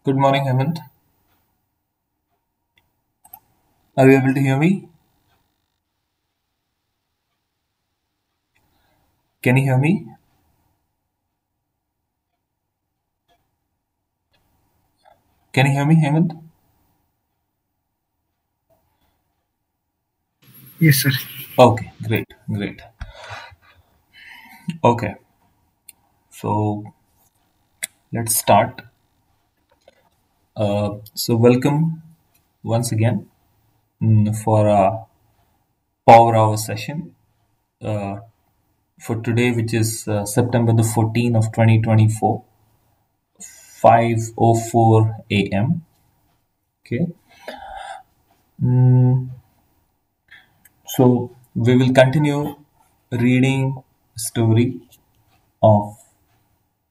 Good morning, Hemant. Are you able to hear me? Can you hear me? Can you hear me, Hemant? Yes, sir. Okay, great, great. Okay, so let's start. Welcome once again for a Power Hour session uh, for today, which is September the 14th of 2024, 5:04 a.m. Okay, mm, so we will continue reading story of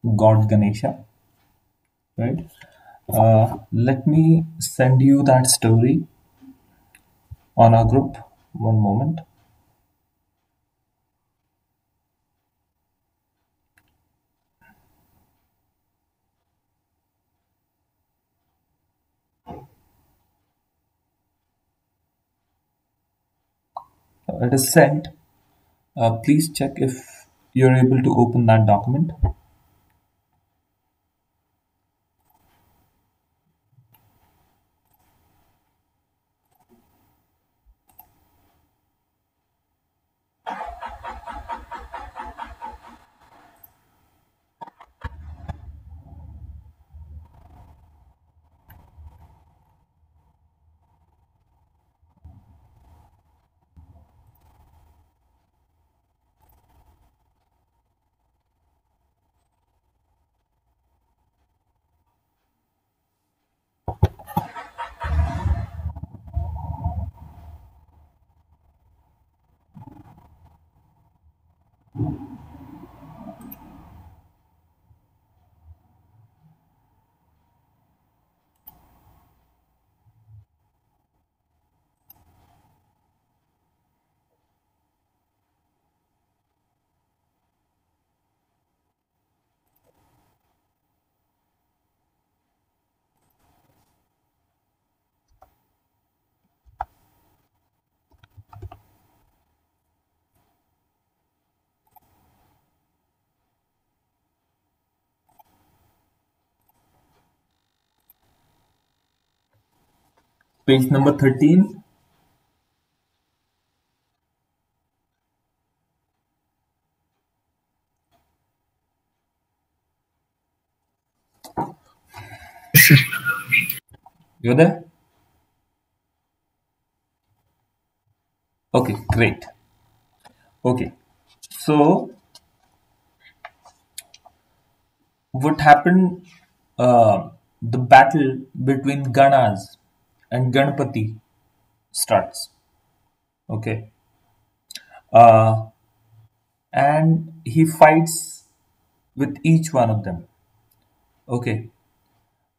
God Ganesha, right? Let me send you that story on our group. One moment. It is sent. Please check if you're able to open that document. Page number 13. Yes, sir. You're there? Okay, great. Okay, so what happened? The battle between Ganas and Ganpati starts. Okay, uh, and he fights with each one of them. Okay,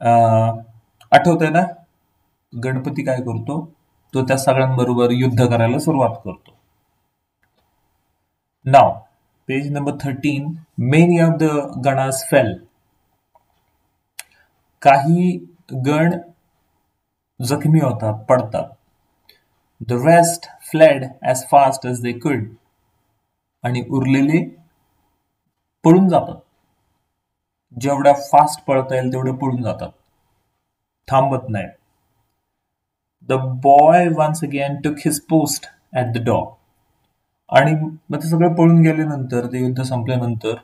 आठवतंय ना? गणपती काय करतो? तो त्या सगळ्यांबरोबर युद्ध करायला सुरुवात करतो. Now, page number 13. Many of the Ganas fell. काही गण जखमी होतात, पडतात. The rest fled as fast as they could. आणि उरलेले पळून जातात. जेवढ्या फास्ट पळता येईल तेवढे पळून जातात. थांबत नाही. The boy once again took his post at the door. आणि मग ते सगळे पळून गेल्यानंतर, ते युद्ध संपल्यानंतर,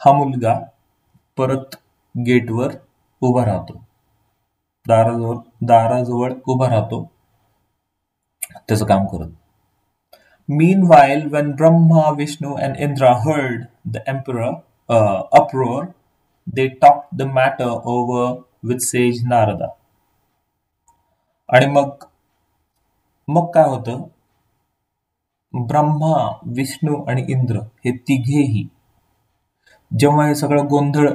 हा मुलगा परत गेटवर उभा राहतो. दाराजवळ उभा राहतो त्याचं काम करत. Meanwhile, when Brahma, Vishnu, and Indra heard the emperor uproar, they talked the matter over with sage Narada. आणि मग मग काय होतं? ब्रह्मा, विष्णू आणि इंद्र हे तिघेही जेव्हा हे सगळं गोंधळ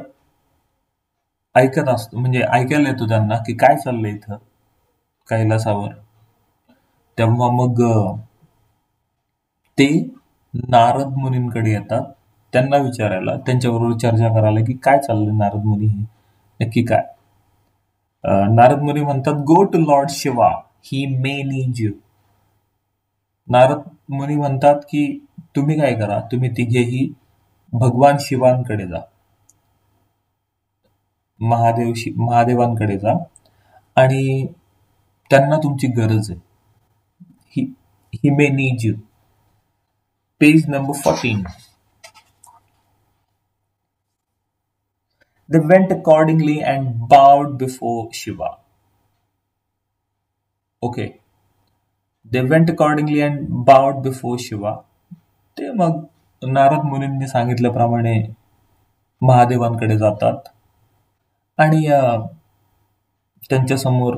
ऐकत असतो, म्हणजे ऐकायला येतो त्यांना की काय चाललंय इथं कैलासावर, तेव्हा मग ते नारद मुनींकडे येतात त्यांना विचारायला, त्यांच्याबरोबर चर्चा करायला की काय चाललंय नारद मुनी हे. नक्की काय? नारद मुनी म्हणतात, go to lord Shiva, he may need you. Narad Muni म्हणतात की तुम्ही काय करा, तुम्ही तिघेही भगवान शिवांकडे जा, महादेवांकडे जा आणि त्यांना तुमची गरज आहे. He may need you. Page number 14. They went accordingly and bowed before Shiva. Okay. They went accordingly and bowed before Shiva. ते मग नारद मुनींनी सांगितल्याप्रमाणे महादेवांकडे जातात आणि त्यांच्या समोर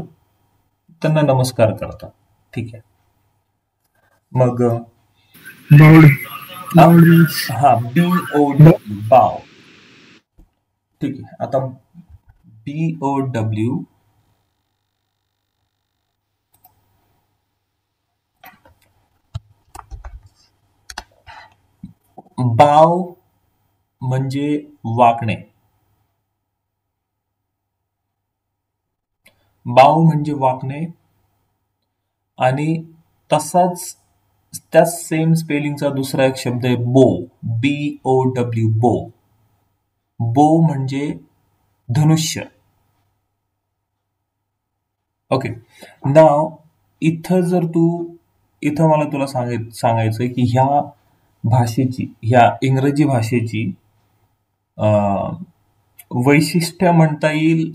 त्यांना नमस्कार करतात. ठीक आहे. मग हा BOW बाव. ठीक आहे. आता BOW बाव म्हणजे वाकणे. बाव म्हणजे वाकणे आणि तसाच त्याच सेम स्पेलिंगचा दुसरा एक शब्द आहे बो. BOW बो. बो म्हणजे धनुष्य. ओके. नाव इथं मला तुला सांगायचंय की ह्या इंग्रजी भाषेची वैशिष्ट्य म्हणता येईल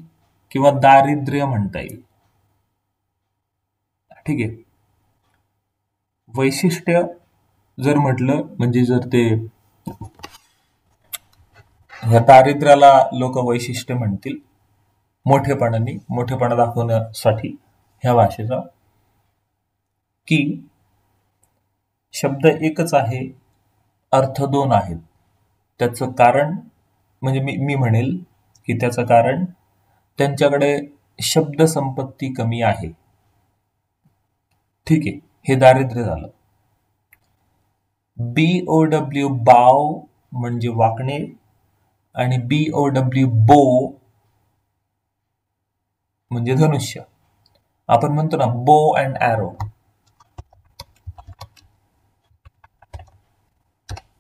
किंवा दारिद्र्य म्हणता येईल. ठीक आहे. वैशिष्ट्य जर म्हटलं म्हणजे जर ते ह्या दारिद्र्याला लोक वैशिष्ट्य म्हणतील, मोठेपणा दाखवण्यासाठी ह्या भाषेचा, की शब्द एकच आहे, अर्थ दोन आहेत. त्याचं कारण म्हणजे मी म्हणेल की त्याचं कारण त्यांच्याकडे शब्द संपत्ती कमी आहे. ठीक आहे. हे दारिद्र्य झालं. BOW बाव म्हणजे वाकणे आणि BOW बो म्हणजे धनुष्य. आपण म्हणतो ना बो अँड ॲरो.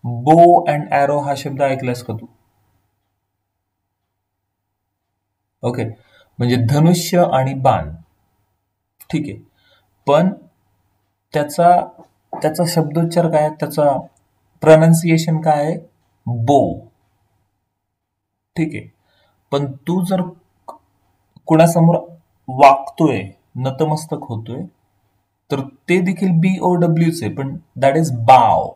बो अँड ॲरो हा शब्द ऐकलास का तू? ओके. म्हणजे धनुष्य आणि बाण. ठीक आहे. पण त्याचा शब्दोच्चार काय, त्याचा प्रोनाउन्सिएशन काय आहे? बो. ठीक आहे. पण तू जर कुणासमोर वागतोय, नतमस्तक होतोय, तर ते देखील BOWच आहे, पण दॅट इज बाव.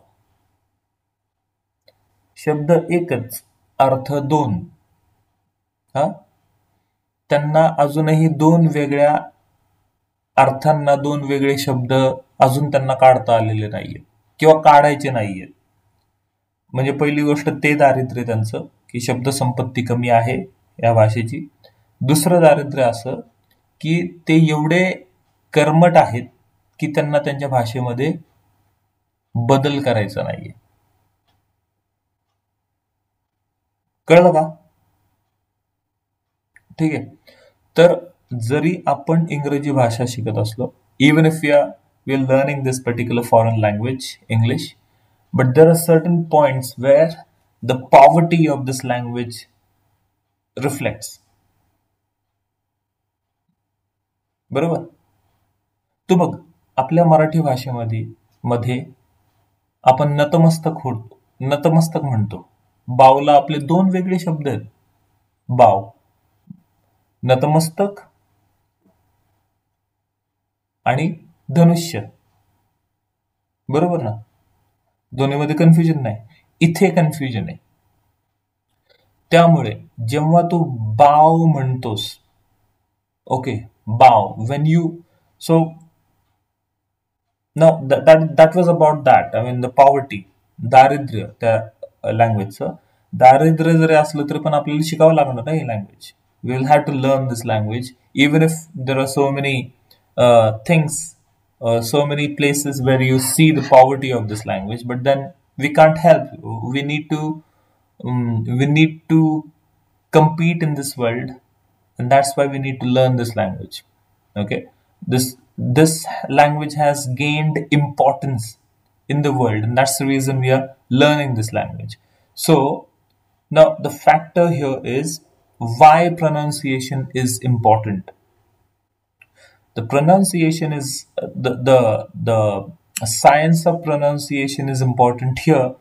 शब्द एकच, अर्थ दोन. हा, त्यांना अजूनही दोन वेगळ्या अर्थांना दोन वेगळे शब्द अजून त्यांना काढता आलेले नाहीये किंवा काढायचे नाहीये. म्हणजे पहिली गोष्ट ते दारिद्र्य त्यांचं की शब्द संपत्ती कमी आहे या भाषेची. दुसरं दारिद्र्य असं की ते एवढे कर्मठ आहेत की त्यांना त्यांच्या भाषेमध्ये बदल करायचा नाहीये. कळलं का? ठीक आहे. तर जरी आपण इंग्रजी भाषा शिकत असलो, even if we are learning this particular foreign language English, but there are certain points where the poverty of this language reflects. बरोबर? तू बघ, आपल्या मराठी भाषेमध्ये आपण नतमस्तक म्हणतो. बावला आपले दोन वेगळे शब्द आहेत. बाव, नतमस्तक आणि धनुष्य. बरोबर ना? दोन्हीमध्ये कन्फ्युजन नाही. इथे कन्फ्युजन आहे. त्यामुळे जेव्हा तू बाव म्हणतोस, ओके, बाव, when you, so now that was about that. I mean the poverty, दारिद्र्य त्या लँग्वेजचं. दारिद्र्य जरी असलं तरी पण आपल्याला शिकावं लागणार ना ही language. We will have to learn this language, even if there are so many things, so many places where you see the poverty of this language, but then we can't help. We need to compete in this world and that's why we need to learn this language. Okay, this language has gained importance in the world, and that's the reason we are learning this language. So now the factor here is why pronunciation is important. The pronunciation is the science of pronunciation is important here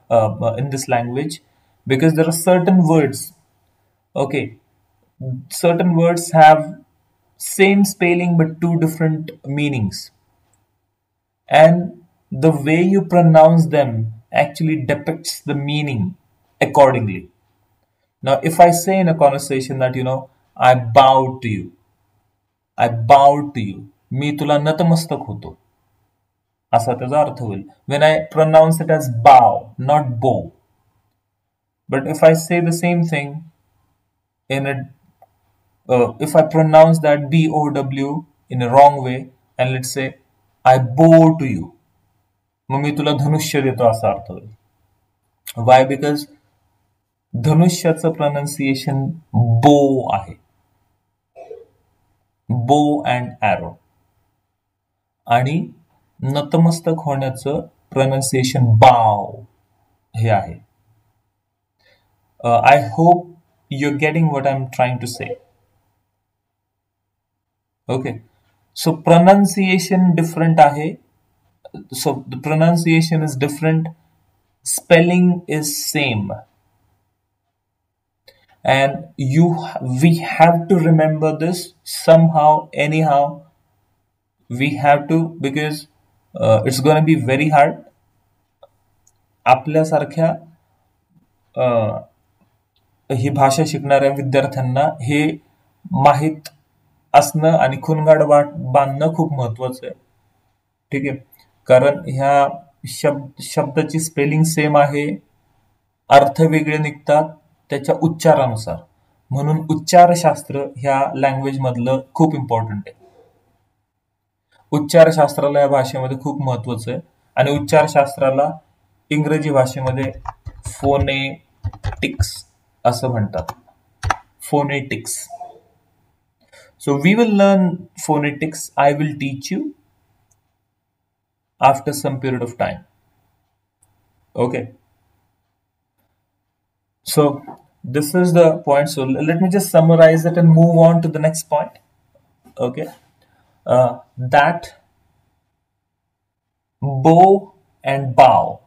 in this language, because there are certain words. Okay, certain words have same spelling but two different meanings, and the way you pronounce them actually depicts the meaning accordingly. Now if I say in a conversation that I bow to you, I bow to you, मी तुला नतमस्तक होतो, असा त्याचा अर्थ होईल. When I pronounce it as bow, not bow. But if I say the same thing in a if I pronounce that BOW in a wrong way, and let's say I bow to you, मग मी तुला धनुष्य देतो असा अर्थ होईल. Why? Because धनुष्याचं pronunciation bow आहे, bow and arrow, आणि नतमस्तक होण्याचं pronunciation bow हे आहे. I hope you're getting what I'm trying to say. Okay, so pronunciation different ahe. So the pronunciation is different, spelling is same, and we have to remember this somehow, anyhow. We have to, because it's going to be very hard. आपल्यासारख्या ही भाषा शिकणाऱ्या विद्यार्थ्यांना हे माहित असणं आणि खूणगाड बांधणं खूप महत्वाचं आहे. ठीक आहे, कारण ह्या शब्दाची स्पेलिंग सेम आहे, अर्थ वेगळे निघतात त्याच्या उच्चारानुसार, म्हणून उच्चारशास्त्र ह्या लँग्वेज मधलं खूप इम्पॉर्टंट आहे. उच्चारशास्त्राला या भाषेमध्ये खूप महत्वाचं आहे, आणि उच्चारशास्त्राला इंग्रजी भाषेमध्ये फोनेटिक्स असं म्हणतात. Phonetics. So we will learn phonetics. I will teach you after some period of time. Okay. So this is the point. So let me just summarize it and move on to the next point. Okay. That bow and bow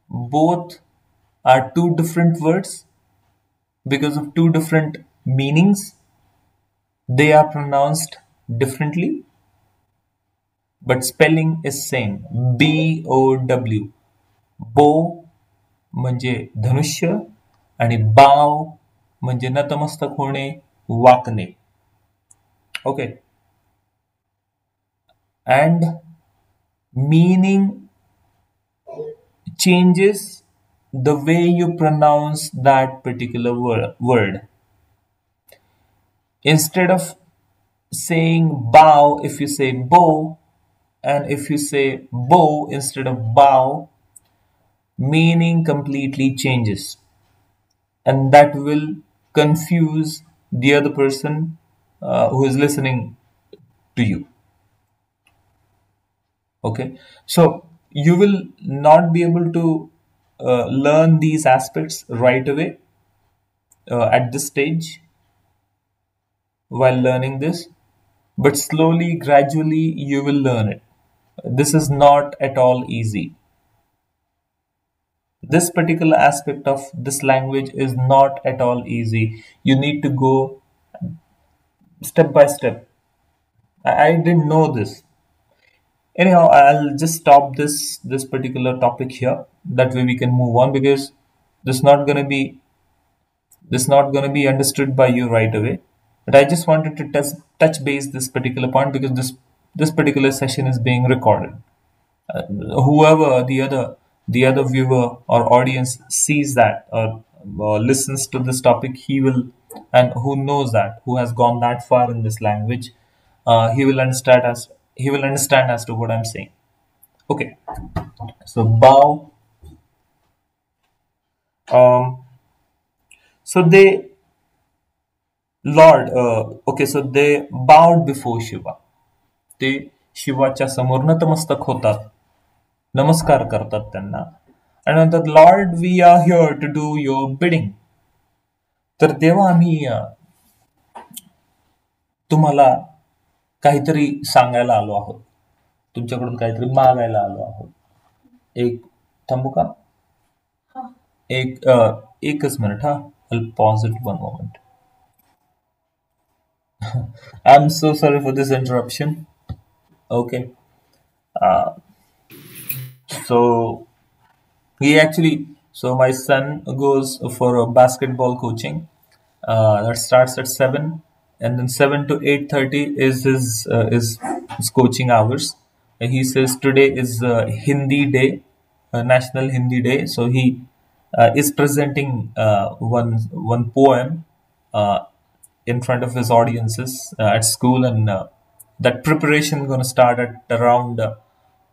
both are two different words because of two different meanings. They are pronounced differently, but spelling is same. BOW. Bow म्हणजे धनुष्य आणि bow म्हणजे नतमस्तक होणे, वाकणे. Okay. And meaning changes the way you pronounce that particular word. Instead of saying bow, if you say bow, and if you say bow instead of bow, meaning completely changes, and that will confuse the other person who is listening to you. Okay, so you will not be able to learn these aspects right away at this stage while learning this, but slowly, gradually you will learn it. This is not at all easy. This particular aspect of this language is not at all easy. You need to go step by step. I didn't know this. Anyhow, I'll just stop this particular topic here. That way we can move on, because this is not gonna be understood by you right away. But I just wanted to touch base this particular point, because this particular session is being recorded. Whoever the other viewer or audience sees that or listens to this topic, he will, and who knows that, who has gone that far in this language, he will understand as to what I'm saying. Okay, so bow. So lord, okay, so they bowed before Shiva. ते शिवाच्या समोर नतमस्तक होतात, नमस्कार करतात त्यांना आणि म्हणतात, lord we are here to do your bidding. तर तेव्हा आम्ही तुम्हाला काहीतरी सांगायला आलो आहोत, तुमच्याकडून काहीतरी मागायला आलो आहोत. एक थांबू का? एकच मिनिट. हा, I'll pause it one moment. I'm so sorry for this interruption. Okay. Uh, so my son goes for a basketball coaching. That starts at 7, and then 7 to 8:30 is his coaching hours. And he says today is Hindi Day, National Hindi Day. So he is presenting one poem uh, in front of his audiences at school, and that preparation going to start at around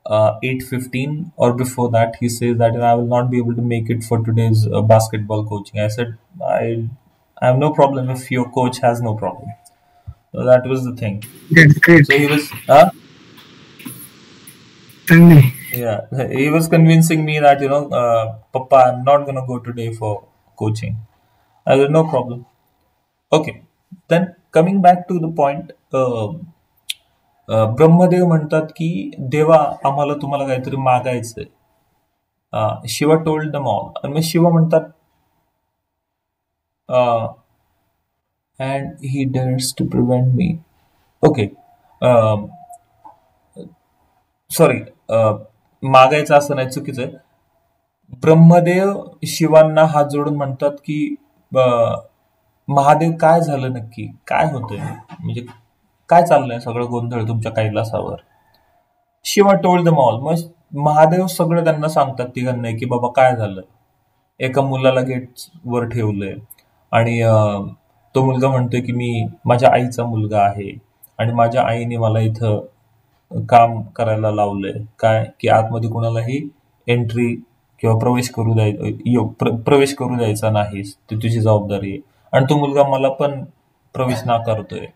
8:15 or before that. He says that I will not be able to make it for today's basketball coaching. I said I have no problem if your coach has no problem. So that was the thing. That's great. So he was Sunny. yeah, he was convincing me that Papa, I'm not gonna go today for coaching. I said no problem. Okay, then coming back to the point, Brahmadev म्हणतात की देवा, आम्हाला तुम्हाला काहीतरी मागायचंय. Shiva told them all. आणि मग शिवा म्हणतात, and he dares to prevent me. Okay, sorry, मागायचं असं नाही, चुकीचं आहे. ब्रह्मदेव शिवांना हात जोडून म्हणतात की महादेव, काय झालं नक्की, काय होतंय, म्हणजे काय चाललंय सगळं गोंधळ तुमच्या कैलासावर. Shiva told them all. मग महादेव सगळं त्यांना सांगतात तिघांना की बाबा काय झालं. एका मुलाला गेट वर ठेवलंय आणि तो मुलगा म्हणतोय की मी माझ्या आईचा मुलगा आहे आणि माझ्या आईने मला इथं काम करायला लावलंय, काय की आतमध्ये कुणालाही एंट्री किंवा प्रवेश करू द्यायचा नाहीस, ती तुझी जबाबदारी आहे. आणि तो मुलगा मला पण प्रवेश नाकारतोय.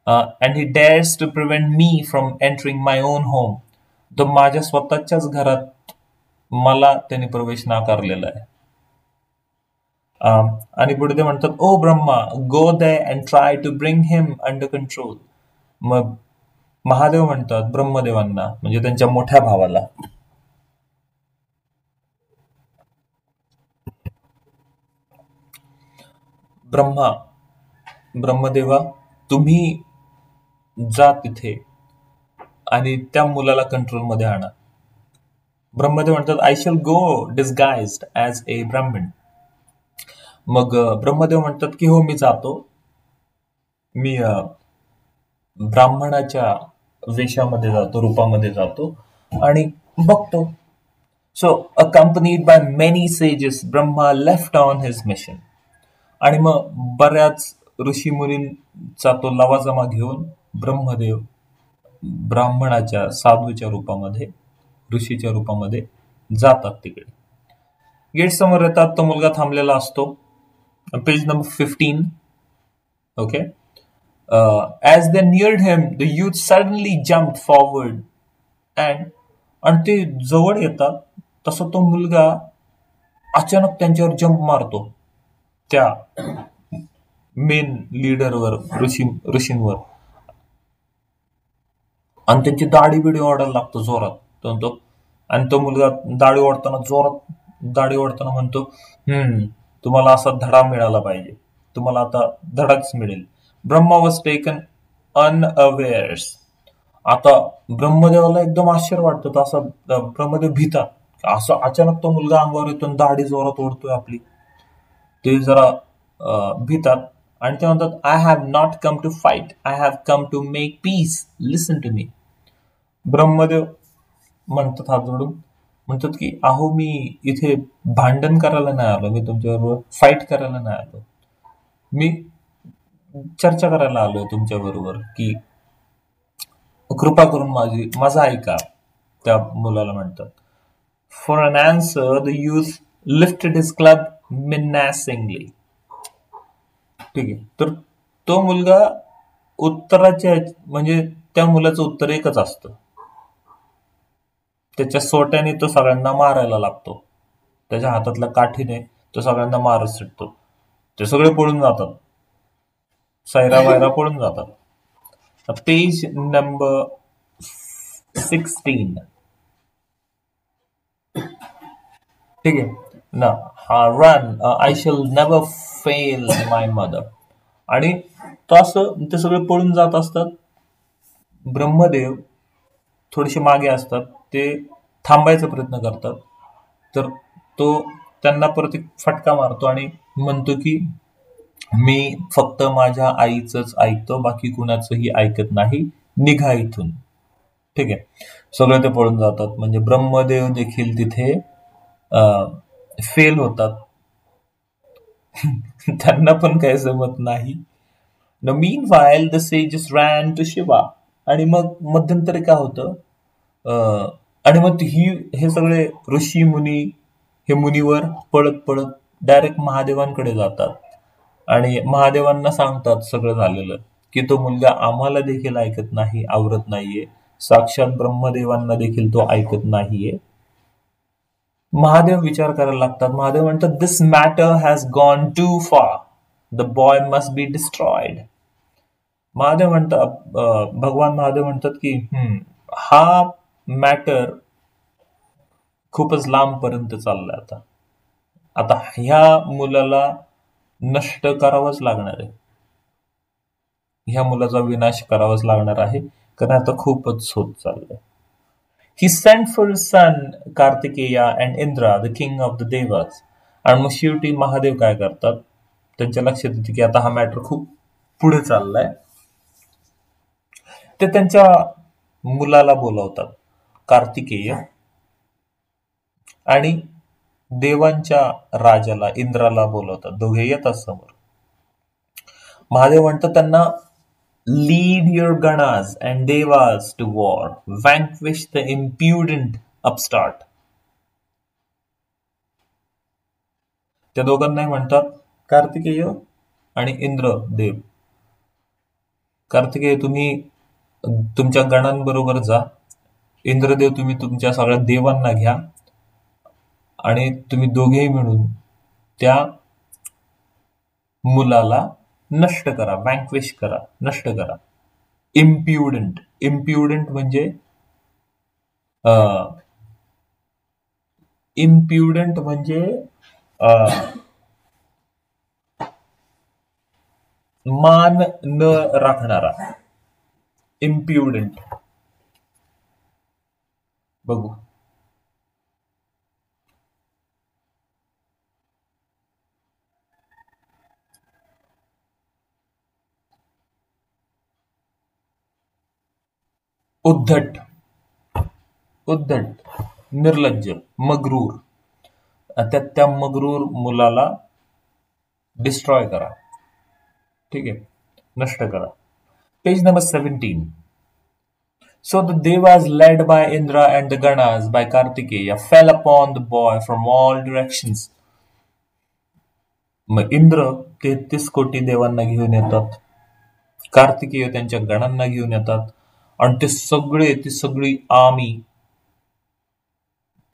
And he dares to prevent me from entering my own home. तो माझ्या स्वतःच्याच घरात मला त्याने प्रवेश नाकारलेला आहे. आणि पुढे ते म्हणतात, oh Brahma, go there and try to bring him under control. मग महादेव म्हणतात ब्रह्मदेवांना, म्हणजे त्यांच्या मोठ्या भावाला, ब्रह्मदेवा, तुम्ही जा तिथे आणि त्या मुलाला कंट्रोलमध्ये आणा. ब्रह्मदेव म्हणतात, I shall go disguised as a Brahmin. मग ब्रह्मदेव म्हणतात की हो, मी जातो, मी ब्राह्मणाच्या वेशामध्ये जातो, रूपामध्ये जातो आणि बघतो. So accompanied by many sages, Brahma left on his mission. आणि मग बऱ्याच ऋषी मुनींचा तो लवाजमा घेऊन ब्रह्मदेव ब्राह्मणाच्या साधूच्या रूपामध्ये, ऋषीच्या रूपामध्ये जातात तिकडे. गेट समोर येतात, तो मुलगा थांबलेला असतो. Page number 15. Okay. As they neared him, the youth suddenly jumped forward आणि ते जवळ येतात तसं तो मुलगा अचानक त्यांच्यावर जंप मारतो, त्या मेन लीडरवर, ऋषींवर, आणि त्यांची दाढी बिडी ओढायला लागतो जोरात. आणि तो मुलगा दाढी ओढताना म्हणतो, तुम्हाला असा धडा मिळाला पाहिजे, तुम्हाला आता धडाच मिळेल. Brahma was taken unawares. आता ब्रह्मदेवाला एकदम आश्चर्य वाटतं, तर असं ब्रह्मदेव भितात, असं अचानक तो मुलगा अंगावर येतो आणि दाढी जोरात ओढतोय आपली. ते जरा भितात आणि ते म्हणतात, I have not come to fight, I have come to make peace, listen to me. Brahmadev म्हणतात हात जोडून, म्हणतात की अहो, मी इथे भांडण करायला नाही आलो, मी तुमच्याबरोबर फाईट करायला नाही आलो, मी चर्चा करायला आलोय तुमच्या बरोबर, की कृपा करून माझा ऐका. त्या मुलाला म्हणतात. For an answer the youth lifted his club menacingly. ठीक आहे. तर तो मुलगा उत्तराच्या म्हणजे त्या मुलाचं उत्तर एकच असतं. त्याच्या सोट्याने तो सगळ्यांना मारायला लागतो. त्याच्या हातातल्या काठीने तो सगळ्यांना मारत सुटतो. ते सगळे पळून जातात. सैरा वैरा पळून जातात. Page number 16. ठीक आहे ना. Run I shall never fail my mother. आणि तो असं ते सगळे पळून जात असतात. ब्रह्मदेव थोडेसे मागे असतात. ते थांबायचा प्रयत्न करतात. तर तो त्यांना परत एक फटका मारतो आणि म्हणतो की मी फक्त माझ्या आईचंच ऐकतो, बाकी कुणाचंही ऐकत नाही, निघा इथून. ठीक आहे. सगळे ते पळून जातात. म्हणजे ब्रह्मदेव देखील तिथे फेल होतात. त्यांना पण काही जमत नाही. Now meanwhile the sages ran to Shiva. आणि मग मध्यंतरी काय होतं, आणि मग हे सगळे ऋषी मुनी हे मुनीवर पळत पळत डायरेक्ट महादेवांकडे जातात आणि महादेवांना सांगतात सगळं झालेलं, की तो मुलगा आम्हाला देखील ऐकत नाही, आवरत नाहीये, साक्षात ब्रह्मदेवांना देखील तो ऐकत नाहीये. महादेव विचार करायला लागतात. महादेव म्हणतात, दिस मॅटर हॅज गॉन टू फार, the boy must be destroyed. Mahadev म्हणतात, भगवान महादेव म्हणतात की हा मॅटर खूपच लांबपर्यंत चाललाय. आता ह्या मुलाला नष्ट करावंच लागणार आहे. ह्या मुलाचा विनाश करावाच लागणार आहे, कारण आता खूपच होत चाललंय. He sent for his son Kartikeya and Indra, the king of the Devas. आणि मग शेवटी महादेव काय करतात, त्यांच्या लक्षात येते की आता हा मॅटर खूप पुढे चाललाय. ते त्यांच्या मुलाला बोलावतात, कार्तिकेय, आणि देवांच्या राजाला इंद्राला बोलावतात. दोघे येतात समोर. महादेव म्हणतात त्यांना, lead your ganas and devas to war, vanquish the impudent upstart. त्या दोघांनाही म्हणतात, कार्तिकेय आणि इंद्र देव, कार्तिकेय तुम्ही तुमच्या गणांबरोबर जा, इंद्रदेव तुम्ही तुमच्या सगळ्या देवांना घ्या आणि तुम्ही दोघेही मिळून त्या मुलाला नष्ट करा, वँक्विश करा, नष्ट करा. इम्प्युडंट, इम्प्युडंट म्हणजे इम्प्युडंट म्हणजे मान न राखणारा. इम्प्युडंट. बघू. उद्धट, उद्धट, निर्लज्ज, मगरूर. त्या मगरूर मुलाला डिस्ट्रॉय करा. ठीक आहे, नष्ट करा. Page number 17. So the devas led by Indra and the Ganas by Kartikeya fell upon the boy from all directions. मग इंद्र 33 कोटी देवांना घेऊन येतात, कार्तिकेय त्यांच्या गणांना घेऊन येतात आणि ती सगळी आर्मी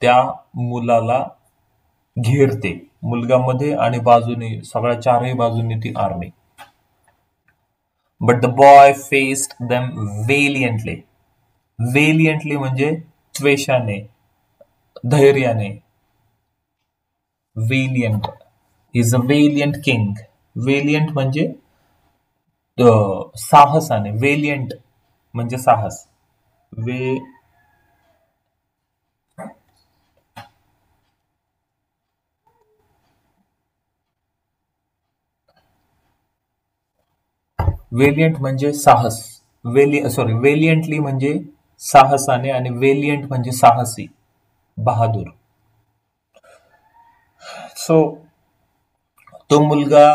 त्या मुलाला घेरते. मुलगा मध्ये आणि बाजूने सगळ्या चारही बाजूने ती army. But the boy faced them valiantly. Valiantly म्हणजे त्वेषाने, धैर्याने. Valiant. He is a valiant king. Valiant म्हणजे साहसाने. Valiant म्हणजे साहस. वेलियंट म्हणजे साहस. वेलियंटली म्हणजे साहसाने आणि वेलियंट म्हणजे साहसी, बहादूर. सो तो मुलगा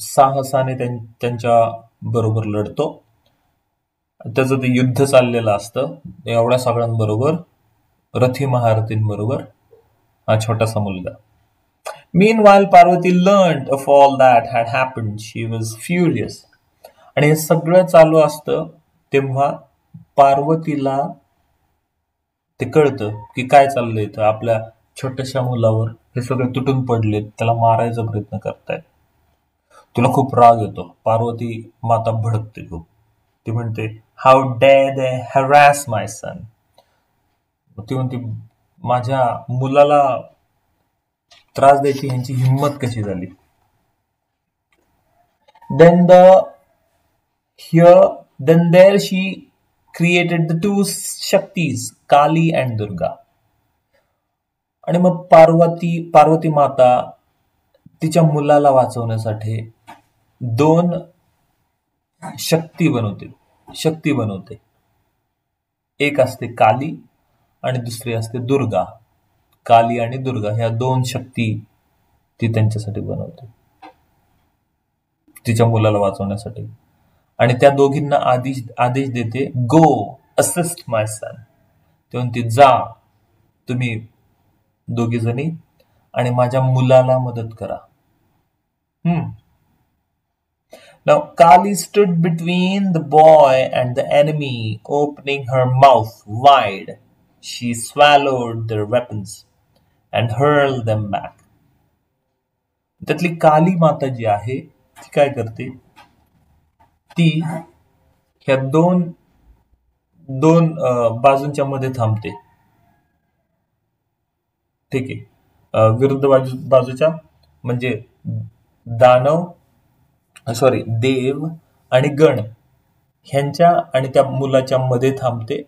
साहसाने त्यांच्या बरोबर लढतो. त्याचं ते युद्ध चाललेलं असतं एवढ्या सगळ्यांबरोबर, रथी महारथींबरोबर, हा छोटासा मुलगा. Meanwhile, Parvati learned of all that had happened. She was furious. आणि हे सगळं चालू असतं तेव्हा पार्वतीला ते कळतं की काय चाललंय इथं. आपल्या छोट्याशा मुलावर हे सगळे तुटून पडलेत, त्याला मारायचा प्रयत्न करतायत. तिला खूप राग येतो. पार्वती माता भडकते खूप. ती म्हणते, how dare they harass my son. ती म्हणते, माझ्या मुलाला त्रास द्यायची ह्यांची हिंमत कशी झाली. Then there she created the two Shaktis, Kali and Durga. आणि मग पार्वती माता तिच्या मुलाला वाचवण्यासाठी दोन शक्ती बनवते. एक असते काली आणि दुसरी असते दुर्गा. काली आणि दुर्गा ह्या दोन शक्ती ती त्यांच्यासाठी बनवते, तिच्या मुलाला वाचवण्यासाठी. आणि त्या दोघींना आदेश देते, गो असिस्ट माय सन. ते म्हणते, जा तुम्ही दोघी जणी आणि माझ्या मुलाला मदत करा. Now Kali stood between the boy and the enemy, opening her mouth wide. She swallowed their weapons and hurled them back. त्यातली काली माता जी आहे ती काय करते, ती ह्या दोन बाजूंच्या मध्ये थांबते. ठीक आहे. विरुद्ध बाजूच्या म्हणजे देव आणि गण ह्यांच्या आणि त्या मुलाच्या मध्ये थांबते.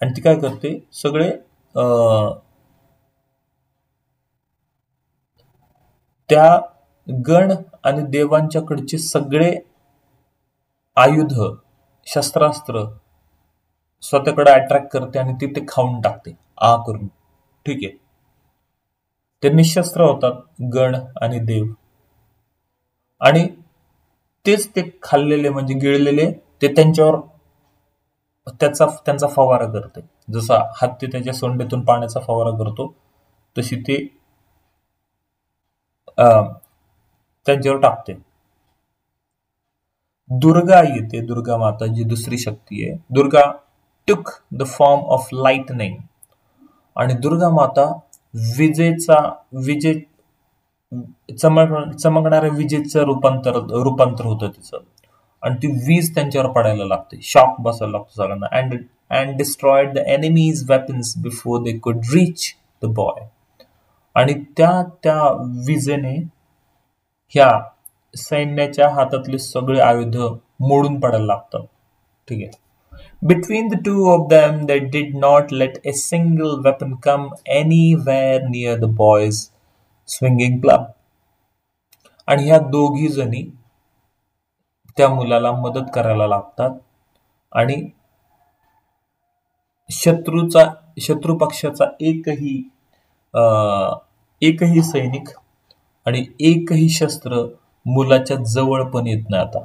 आणि ती काय करते, सगळे त्या गण आणि देवांच्याकडचे सगळे आयुध शस्त्रास्त्र स्वतःकडे अट्रॅक्ट करते आणि ती ते खाऊन टाकते करून. ठीक आहे. ते निशस्त्र होतात गण आणि देव, आणि तेच ते खाल्लेले म्हणजे गिळलेले ते त्यांच्यावर त्यांचा फवारा करते. जसा हत्ती त्याच्या सोंडेतून पाण्याचा फवारा करतो तशी ते त्यांच्यावर टाकते. दुर्गा येते, दुर्गा माता जी दुसरी शक्ती आहे. Durga took the form of lightning. आणि दुर्गा माता चमकणाऱ्या विजेचं रूपांतर होतं तिचं, आणि ती वीज त्यांच्यावर पडायला लागते, शॉक बसायला लागतो सगळ्यांना. And destroyed the enemies weapons before they could reach the boy. आणि त्या विजेने ह्या सैन्याच्या हातातले सगळे आयुध मोडून पडायला लागतात. ठीक आहे. Between the two of them, they did not let a single weapon come anywhere near the boy's swinging club. आणि ह्या दोघी जणी त्या मुलाला मदत करायला लागतात आणि शत्रू पक्षाचा एकही सैनिक आणि एकही शस्त्र मुलाच्या जवळ पण येत नाही. आता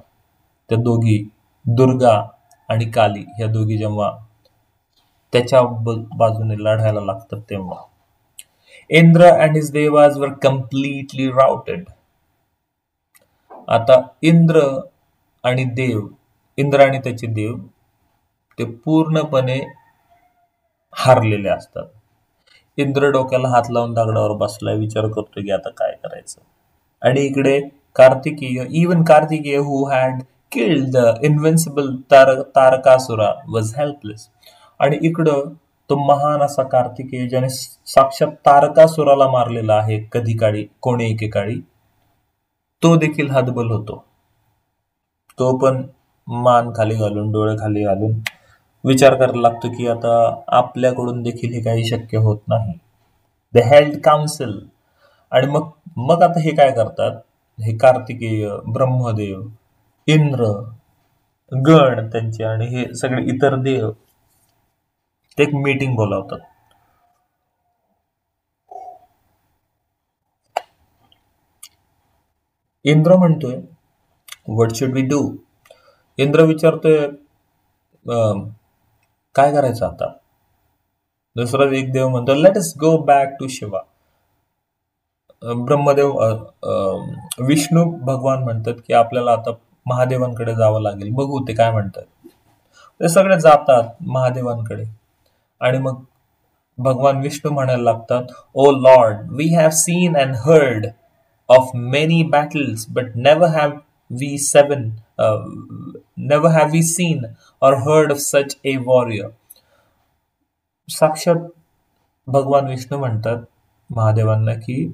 त्या दोघी दुर्गा आणि काली ह्या दोघी जेव्हा त्याच्या बाजूने लढायला लागतात तेव्हा इंद्र अँड हिज देवाज वर कम्प्लिटली राउटेड. आता इंद्र आणि त्याचे देव ते पूर्णपणे हारलेले असतात. इंद्र डोक्याला हात लावून दगडावर बसलाय, विचार करतोय की आता काय करायचं. आणि इकडे Kartikeya who had killed the invincible Tarakasura was helpless. आणि इकडं तो महान असा कार्तिकेय ज्याने साक्षात तारकासुराला मारलेला आहे कोणी एकेकाळी, तो देखील हतबल होतो. तो पण मान खाली घालून, डोळे खाली घालून विचार करायला लागतो की आता आपल्याकडून देखील हे काही शक्य होत नाही. दे हेल्ड काउन्सिल. आणि मग आता हे काय करतात, हे कार्तिकेय, ब्रह्मदेव, इंद्र, गण त्यांचे आणि हे सगळे इतर देव ते एक मीटिंग बोलावतात. इंद्र म्हणतोय, what should we do. Indra विचारतोय काय करायचं आता. दुसरा एक देव म्हणतो, let us go back to Shiva. Vishnu भगवान म्हणतात की आपल्याला आता महादेवांकडे जावं लागेल, बघू ते काय म्हणतात. ते सगळे जातात महादेवांकडे आणि मग भगवान विष्णू म्हणायला लागतात, oh lord, we have seen and heard of many battles but never have we seen or heard of such a warrior. साक्षात भगवान विष्णू म्हणतात महादेवांना की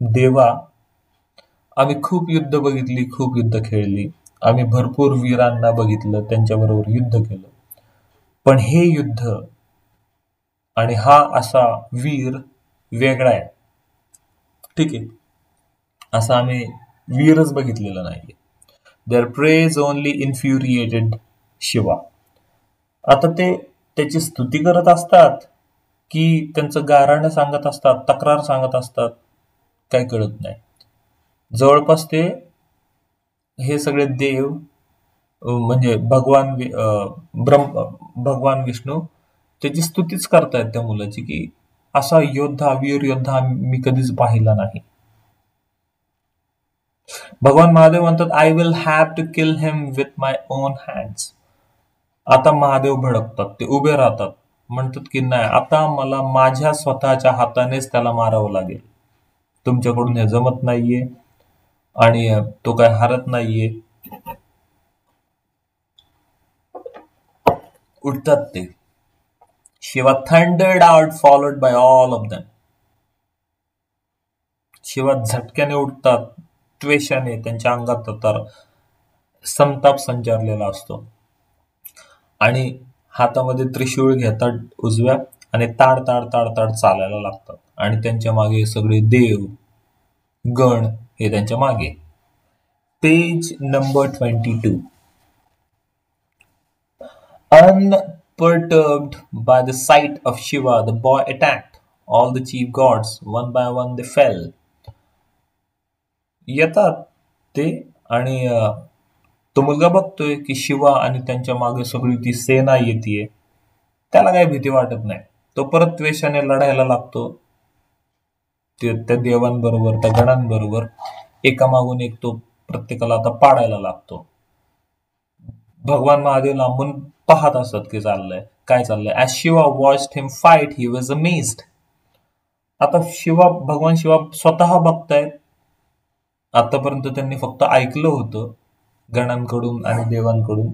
देवा, आम्ही खूप युद्ध बघितली, खूप युद्ध खेळली, आम्ही भरपूर वीरांना बघितलं, त्यांच्याबरोबर युद्ध केलं, पण हे युद्ध आणि हा असा वीर वेगळा आहे. ठीक आहे, असा आम्ही वीरच बघितलेला नाहीये. Their praise only infuriated Shiva. आता ते त्याची स्तुती करत असतात की त्यांचं गाऱ्हाणं सांगत असतात, तक्रार सांगत असतात, काही कळत नाही. जवळपास ते हे सगळे देव म्हणजे भगवान विष्णू त्याची स्तुतीच करतायत त्या मुलाची की असा योद्धा, वीर योद्धा मी कधीच पाहिला नाही. भगवान महादेव म्हणतात, I will have to kill him with my own hands. आता महादेव भडकतात, ते उभे राहतात, म्हणतात की नाही, आता मला माझ्या स्वतःच्या हातानेच त्याला मारावं लागेल. तुमच्याकडून हे जमत नाहीये आणि तो काय हारत नाहीये. उठतात ते. Shiva thundered out followed by all of them. Shiva झटक्याने उठतात, त्वेषाने त्यांच्या अंगात तर संताप संचारलेला असतो आणि हातामध्ये त्रिशूळ घेतात उजव्या आणि ताड ताड ताड ताड चालायला लागतात आणि त्यांच्या मागे सगळे देव गण हे त्यांच्या मागे. Page number 22. Unperturbed by the sight of Shiva, the boy attacked all the chief gods. One by one they fell. येतात ते आणि तो मुलगा बघतोय की शिवा आणि त्यांच्या मागे सगळी ती सेना येते. त्याला काही भीती वाटत नाही. तो परत त्वेषाने लढायला लागतो त्या देवांबरोबर, त्या गणांबरोबर. एकामागून एक तो प्रत्येकाला आता पाडायला लागतो. भगवान महादेव लांबून पाहत असत की काय चाललंय. As Shiva watched him fight, he was amazed. आता भगवान शिवा स्वतः बघतायत. आतापर्यंत त्यांनी फक्त ऐकलं होतं गणांकडून आणि देवांकडून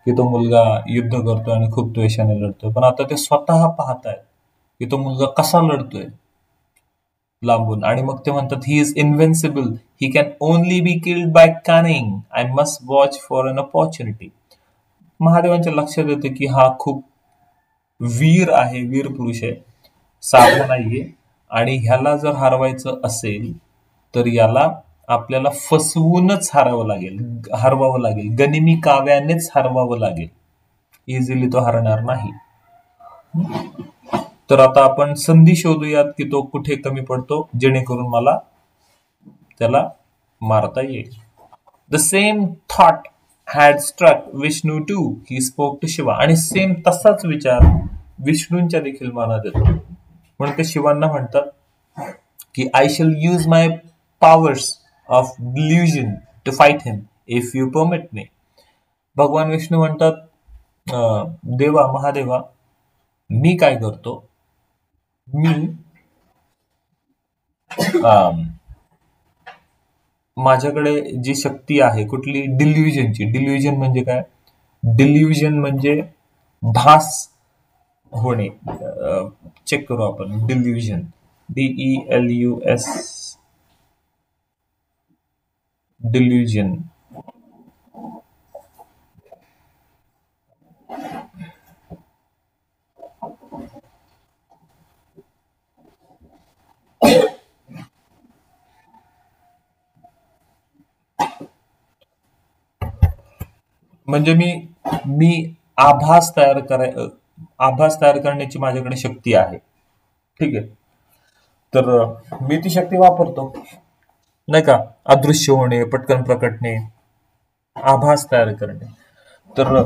की तो मुलगा युद्ध करतोय आणि खूप द्वेषाने लढतोय, पण आता ते स्वतः पाहतायत की तो मुलगा कसा लढतोय लांबून. आणि मग ते म्हणतात, he is invincible, he can only be killed by cunning, I must watch for an opportunity. महादेवांच्या लक्षात येते की हा खूप वीर आहे, वीर पुरुष आहे, साधा नाहीये, आणि ह्याला जर हरवायचं असेल तर याला आपल्याला फसवूनच हरवावं लागेल, गनिमी काव्यानेच हरवावं लागेल. इझिली तो हरणार नाही. तर आता आपण संधी शोधूयात की तो कुठे कमी पडतो जेणेकरून मला त्याला मारता येईल. The same thought had struck Vishnu too. He spoke to Shiva. आणि सेम तसाच विचार विष्णूंच्या देखील मनात येतो. म्हणून ते शिवांना म्हणतात की I shall use my powers of delusion to fight him if you permit me. भगवान विष्णू म्हणतात, महादेवा, मी काय करतो, मी माझ्याकडे जी शक्ती आहे कुठली, डिल्युजनची. डिल्युजन म्हणजे काय? डिल्युजन म्हणजे भास होणे. चेक करू आपण. Delusion, DELUS, delusion. म्हणजे मी आभास तयार करण्याची माझ्याकडे शक्ती आहे. ठीक आहे, तर मी ती शक्ती वापरतो, नाही का? अदृश्य होणे, पटकन प्रकटणे, आभास तयार करणे. तर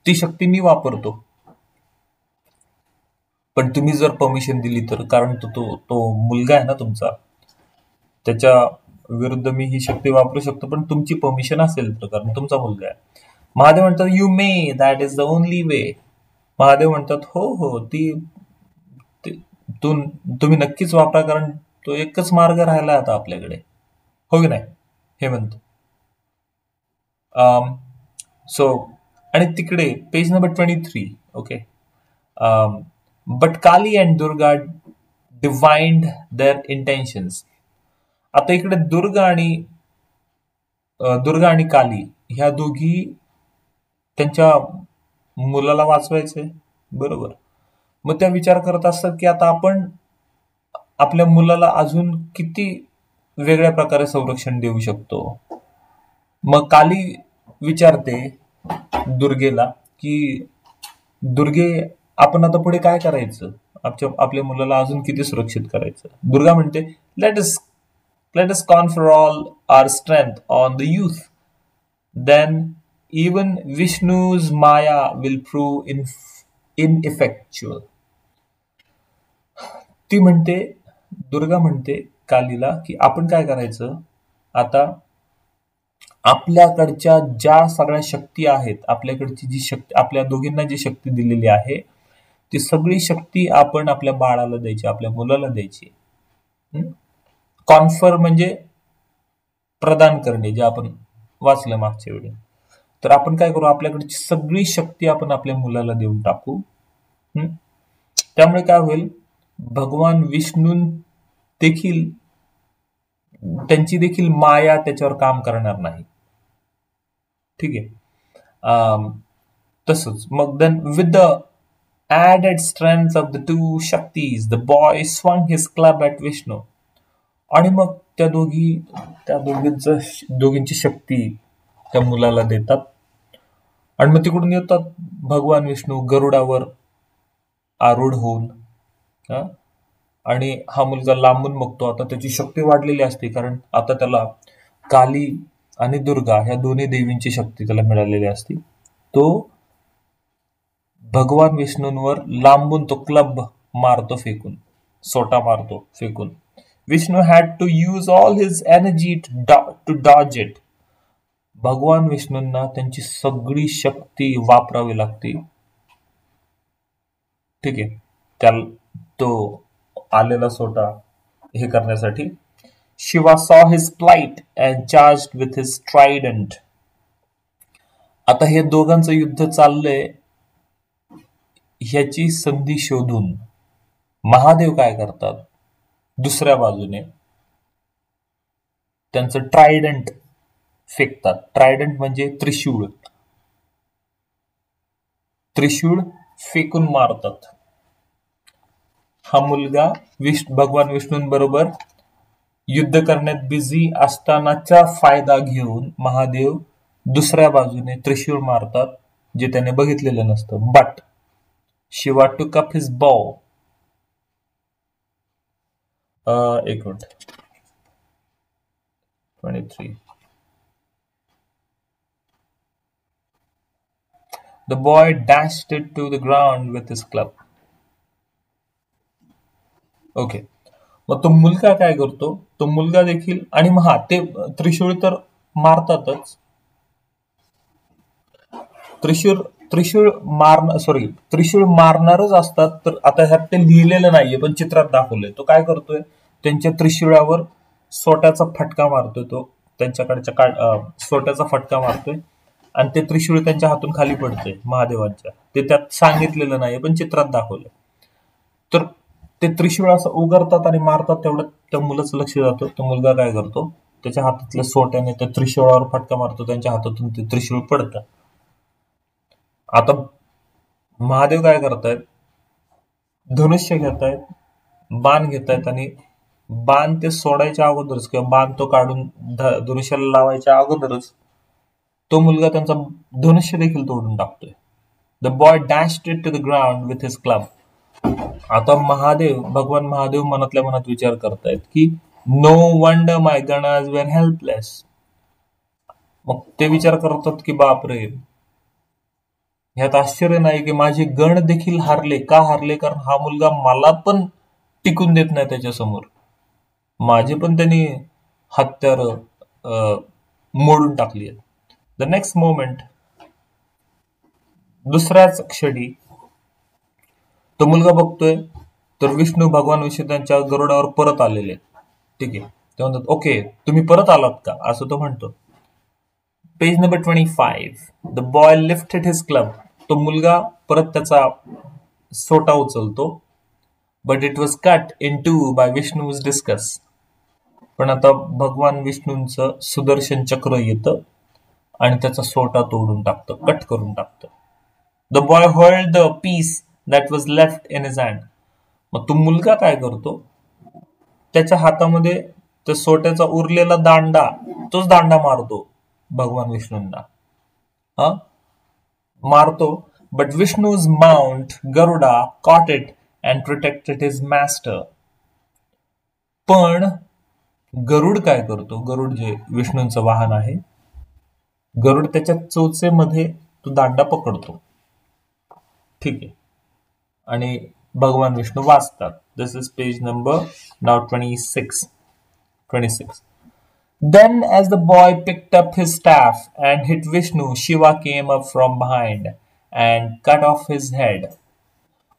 ती शक्ती मी वापरतो, पण तुम्ही जर परमिशन दिली तर. कारण तो मुलगा आहे ना तुमचा, त्याच्या विरुद्ध मी ही शक्ती वापरू शकतो, पण तुमची परमिशन असेल तर, कारण तुमचा मुलगा आहे. महादेव म्हणतात you may, that is the only way. Mahadev म्हणतात हो हो, तुम्ही नक्कीच वापरा, कारण तो एकच मार्ग राहिला आता आपल्याकडे, हो की नाही, हे म्हणतो. सो आणि तिकडे page number 23, okay. But Kali and Durga divined their intentions. आता इकडे दुर्गा आणि काली ह्या दोघी त्यांच्या मुलाला वाचवायचे, बरोबर. मग त्या विचार करत असतात की आता आपण आपल्या मुलाला अजून किती वेगळ्या प्रकारे संरक्षण देऊ शकतो. मग काली विचारते दुर्गेला की दुर्गे, आपण आता पुढे काय करायचं, आपल्या मुलाला अजून किती सुरक्षित करायचं. दुर्गा म्हणते late us confer all our strength on the youth, then even Vishnu's Maya will prove ineffectual. ती म्हणते, दुर्गा म्हणते कालीला की आपण काय करायचं, आता आपल्याकडच्या ज्या सगळ्या शक्ती आहेत, आपल्याकडची जी शक्ती, आपल्या दोघींना जी शक्ती दिलेली आहे, ती सगळी शक्ती आपण आपल्या बाळाला द्यायची, आपल्या मुलाला द्यायची. कॉन्फर म्हणजे प्रदान करणे, जे आपण वाचलं मागच्या वेळी. तर आपण काय करू, आपल्याकडची सगळी शक्ती आपण आपल्या मुलाला देऊन टाकू. त्यामुळे काय होईल, भगवान विष्णू देखील, त्यांची देखील माया त्याच्यावर काम करणार नाही. ठीक आहे. तसंच मग then with the added strength of the two Shaktis, the boy swung his club at Vishnu. आणि मग त्या दोघींची शक्ती त्या मुलाला देतात, आणि मग तिकडून येतात भगवान विष्णू गरुडावर आरूढ होऊन. आणि हा मुलगा लांबून बघतो. आता त्याची शक्ती वाढलेली असते, कारण आता त्याला काली आणि दुर्गा ह्या दोन्ही देवींची शक्ती त्याला मिळालेली असते. तो भगवान विष्णूंवर लांबून तो क्लब मारतो फेकून, सोटा मारतो फेकून. Vishnu had to use all his energy to dodge it. भगवान विष्णूंना त्यांची सगळी शक्ती वापरावी लागते. ठीक आहे, तो आलेला सोटा हे करण्यासाठी. Shiva saw his plight and charged with his trident. आता हे दोघांचं युद्ध चाललंय, ह्याची संधी शोधून महादेव काय करतात, दुसऱ्या बाजूने त्यांचं ट्रायडंट फेकतात. ट्रायडंट म्हणजे त्रिशूळ फेकून मारतात. हा मुलगा भगवान विष्णूंबरोबर युद्ध करण्यात बिझी असतानाचा फायदा घेऊन महादेव दुसऱ्या बाजूने त्रिशूळ मारतात, जे त्याने बघितलेलं नसतं. But Shiva took up his bow. एक minute, 23. The boy dashed it to the ground with his club. Okay, मग तो मुलगा काय करतो, तो मुलगा देखील, आणि मग ते त्रिशूळ तर मारतातच. त्रिशूळ मारणारच असतात. तर आता ह्यात ते लिहिलेलं नाहीये, पण चित्रात दाखवलंय. तो काय करतोय, त्यांच्या त्रिशूळावर सोट्याचा फटका मारतोय. तो त्यांच्याकडच्या सोट्याचा फटका मारतोय, आणि ते त्रिशूळ त्यांच्या हातून खाली पडतंय महादेवांच्या. ते त्यात सांगितलेलं नाहीये, पण चित्रात दाखवलंय. तर ते त्रिशूळ असं उगारतात आणि मारतात. तेवढं त्या मुलाचं लक्ष जातं. तो मुलगा काय करतो, त्याच्या हातातल्या सोट्याने त्या त्रिशूळावर फटका मारतो, त्यांच्या हातातून ते त्रिशूळ पडतं. आता महादेव काय करतायत, धनुष्य घेतायत, बाण घेतायत, आणि बाण ते सोडायच्या अगोदरच किंवा बाण तो काढून धनुष्याला लावायच्या अगोदरच तो मुलगा त्यांचा धनुष्य देखील तोडून टाकतोय. The boy dashed it to the ground with his club. आता भगवान महादेव मनातल्या मनात विचार करतायत की no wonder my ganas were helpless. मग ते विचार करतात की बापरे, ह्यात आश्चर्य नाही की माझे गण देखील हारले. का हारले, कारण हा मुलगा मला पण टिकून देत नाही त्याच्या समोर. माझे पण त्यांनी हत्यार मोडून टाकली आहेत. द नेक्स्ट मोमेंट, दुसऱ्याच क्षणी तो मुलगा बघतोय तर भगवान विष्णू त्यांच्या गरुडावर परत आलेले आहेत. ठीक आहे, ते म्हणतात ओके तुम्ही परत आलात का, असं तो म्हणतो. Page number 25. The boy lifted his club. तो मुलगा परत त्याचा सोटा उचलतो. But it was cut in two by Vishnu's discus. पण आता भगवान विष्णूंचं सुदर्शन चक्र येतं आणि त्याचा सोटा तोडून टाकतं, कट करून टाकतं. The boy hold the piece that was left in his hand. मग तो मुलगा काय करतो, त्याच्या हातामध्ये त्या सोट्याचा उरलेला दांडा, तोच दांडा मारतो भगवान विष्णूंना. हा मारतो. But Vishnu's mount Garuda caught it and protected his master. पण गरुड काय करतो, गरुड जे विष्णूंचं वाहन आहे, गरुड त्याच्या चोचेमध्ये तो दांडा पकडतो. ठीक आहे, आणि भगवान विष्णू वाचतात. दिस इज पेज नंबर नाव 26. Then as the boy picked up his staff and hit Vishnu, Shiva came up from behind and cut off his head.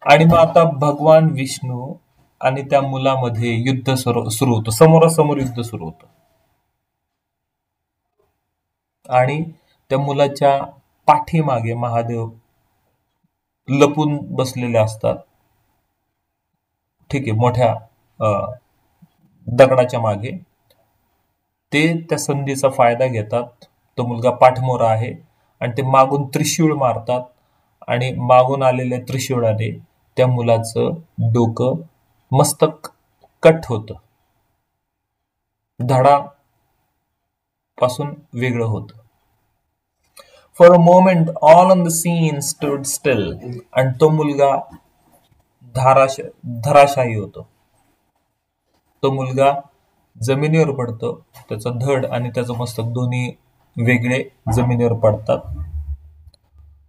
आणि मग आता भगवान विष्णू आणि त्या मुलामध्ये युद्ध सुरू होतं, समोरासमोर युद्ध सुरू होतं. आणि त्या मुलाच्या पाठीमागे महादेव लपून बसलेले असतात. ठीक आहे, मोठ्या दगडाच्या मागे. ते त्या संधीचा फायदा घेतात. तो मुलगा पाठमोरा आहे आणि ते मागून त्रिशूळ मारतात आणि मागून आलेल्या त्रिशूळाने त्या मुलाचं डोकं, मस्तक कट होतं, धडा पासून वेगळं होतं. For a moment all on the scene stood still. आणि तो मुलगा धराशायी होतो. तो मुलगा जमिनीवर पडतो, त्याचा धड आणि त्याचं मस्तक दोन्ही वेगळे जमिनीवर पडतात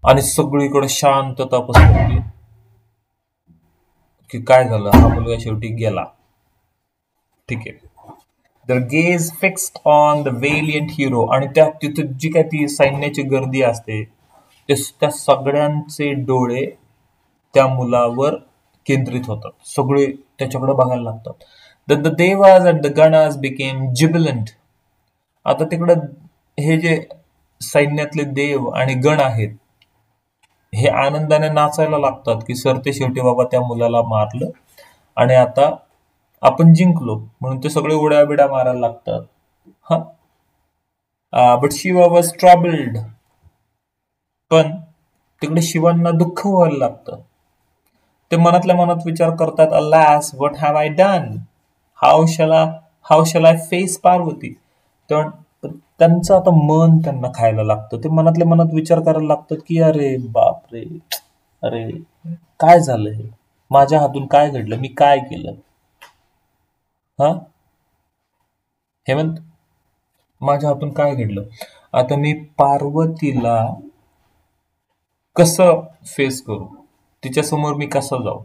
आणि सगळीकडे शांतता पसरली की काय झालं, हा मुलगा शेवटी गेला. ठीक आहे. Their gaze fixed on the valiant hero. आणि तिथे जी काय ती सैन्याची गर्दी असते, त्या सगळ्यांचे डोळे त्या मुलावर केंद्रित होतात. सगळे त्याच्याकडे बघायला लागतात. That the devas and the ganas became jubilant. आता तिकडे हे जे सैन्यातले देव आणि गण आहेत, हे आनंदाने नाचायला लागतात की सरते शेवटी बाबा त्या मुलाला मारलं आणि आता आपण जिंकलो, म्हणून ते सगळे उड्या बिड्या मारायला लागतात. हा बट शिवा वॉज ट्रबल्ड. पण तिकडे शिवांना दुःख व्हायला लागतं. ते मनातल्या मनात विचार करतात, alas what have I done, how shall I face Parvati. त्यांचं आता मन त्यांना खायला लागतं. ते मनातल्या मनात विचार करायला लागतात की अरे बापरे, अरे काय झालं, हे माझ्या हातून काय घडलं, मी काय केलं. हेमंत, माझ्या हातून काय घडलं, आता मी पार्वतीला कसं फेस करू, तिच्या समोर मी कसं जाऊ.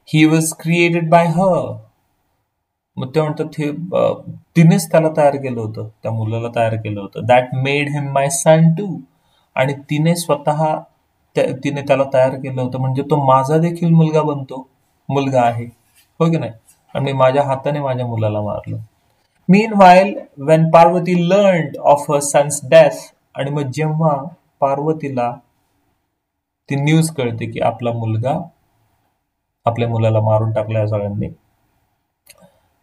ही वॉज क्रिएटेड बाय हर. मग ते म्हणतात हे तिनेच त्याला तयार केलं होतं, त्या मुलाला तयार केलं होतं. That made him my son too. आणि तिने स्वतः तिने त्याला तयार केलं होतं, म्हणजे तो माझा देखील मुलगा आहे, हो की नाही. आणि माझ्या हाताने माझ्या मुलाला मारलं. Meanwhile, when Parvati learned of her son's death, आणि मग जेव्हा पार्वतीला ती न्यूज कळते की आपल्या मुलाला मारून टाकलं सगळ्यांनी,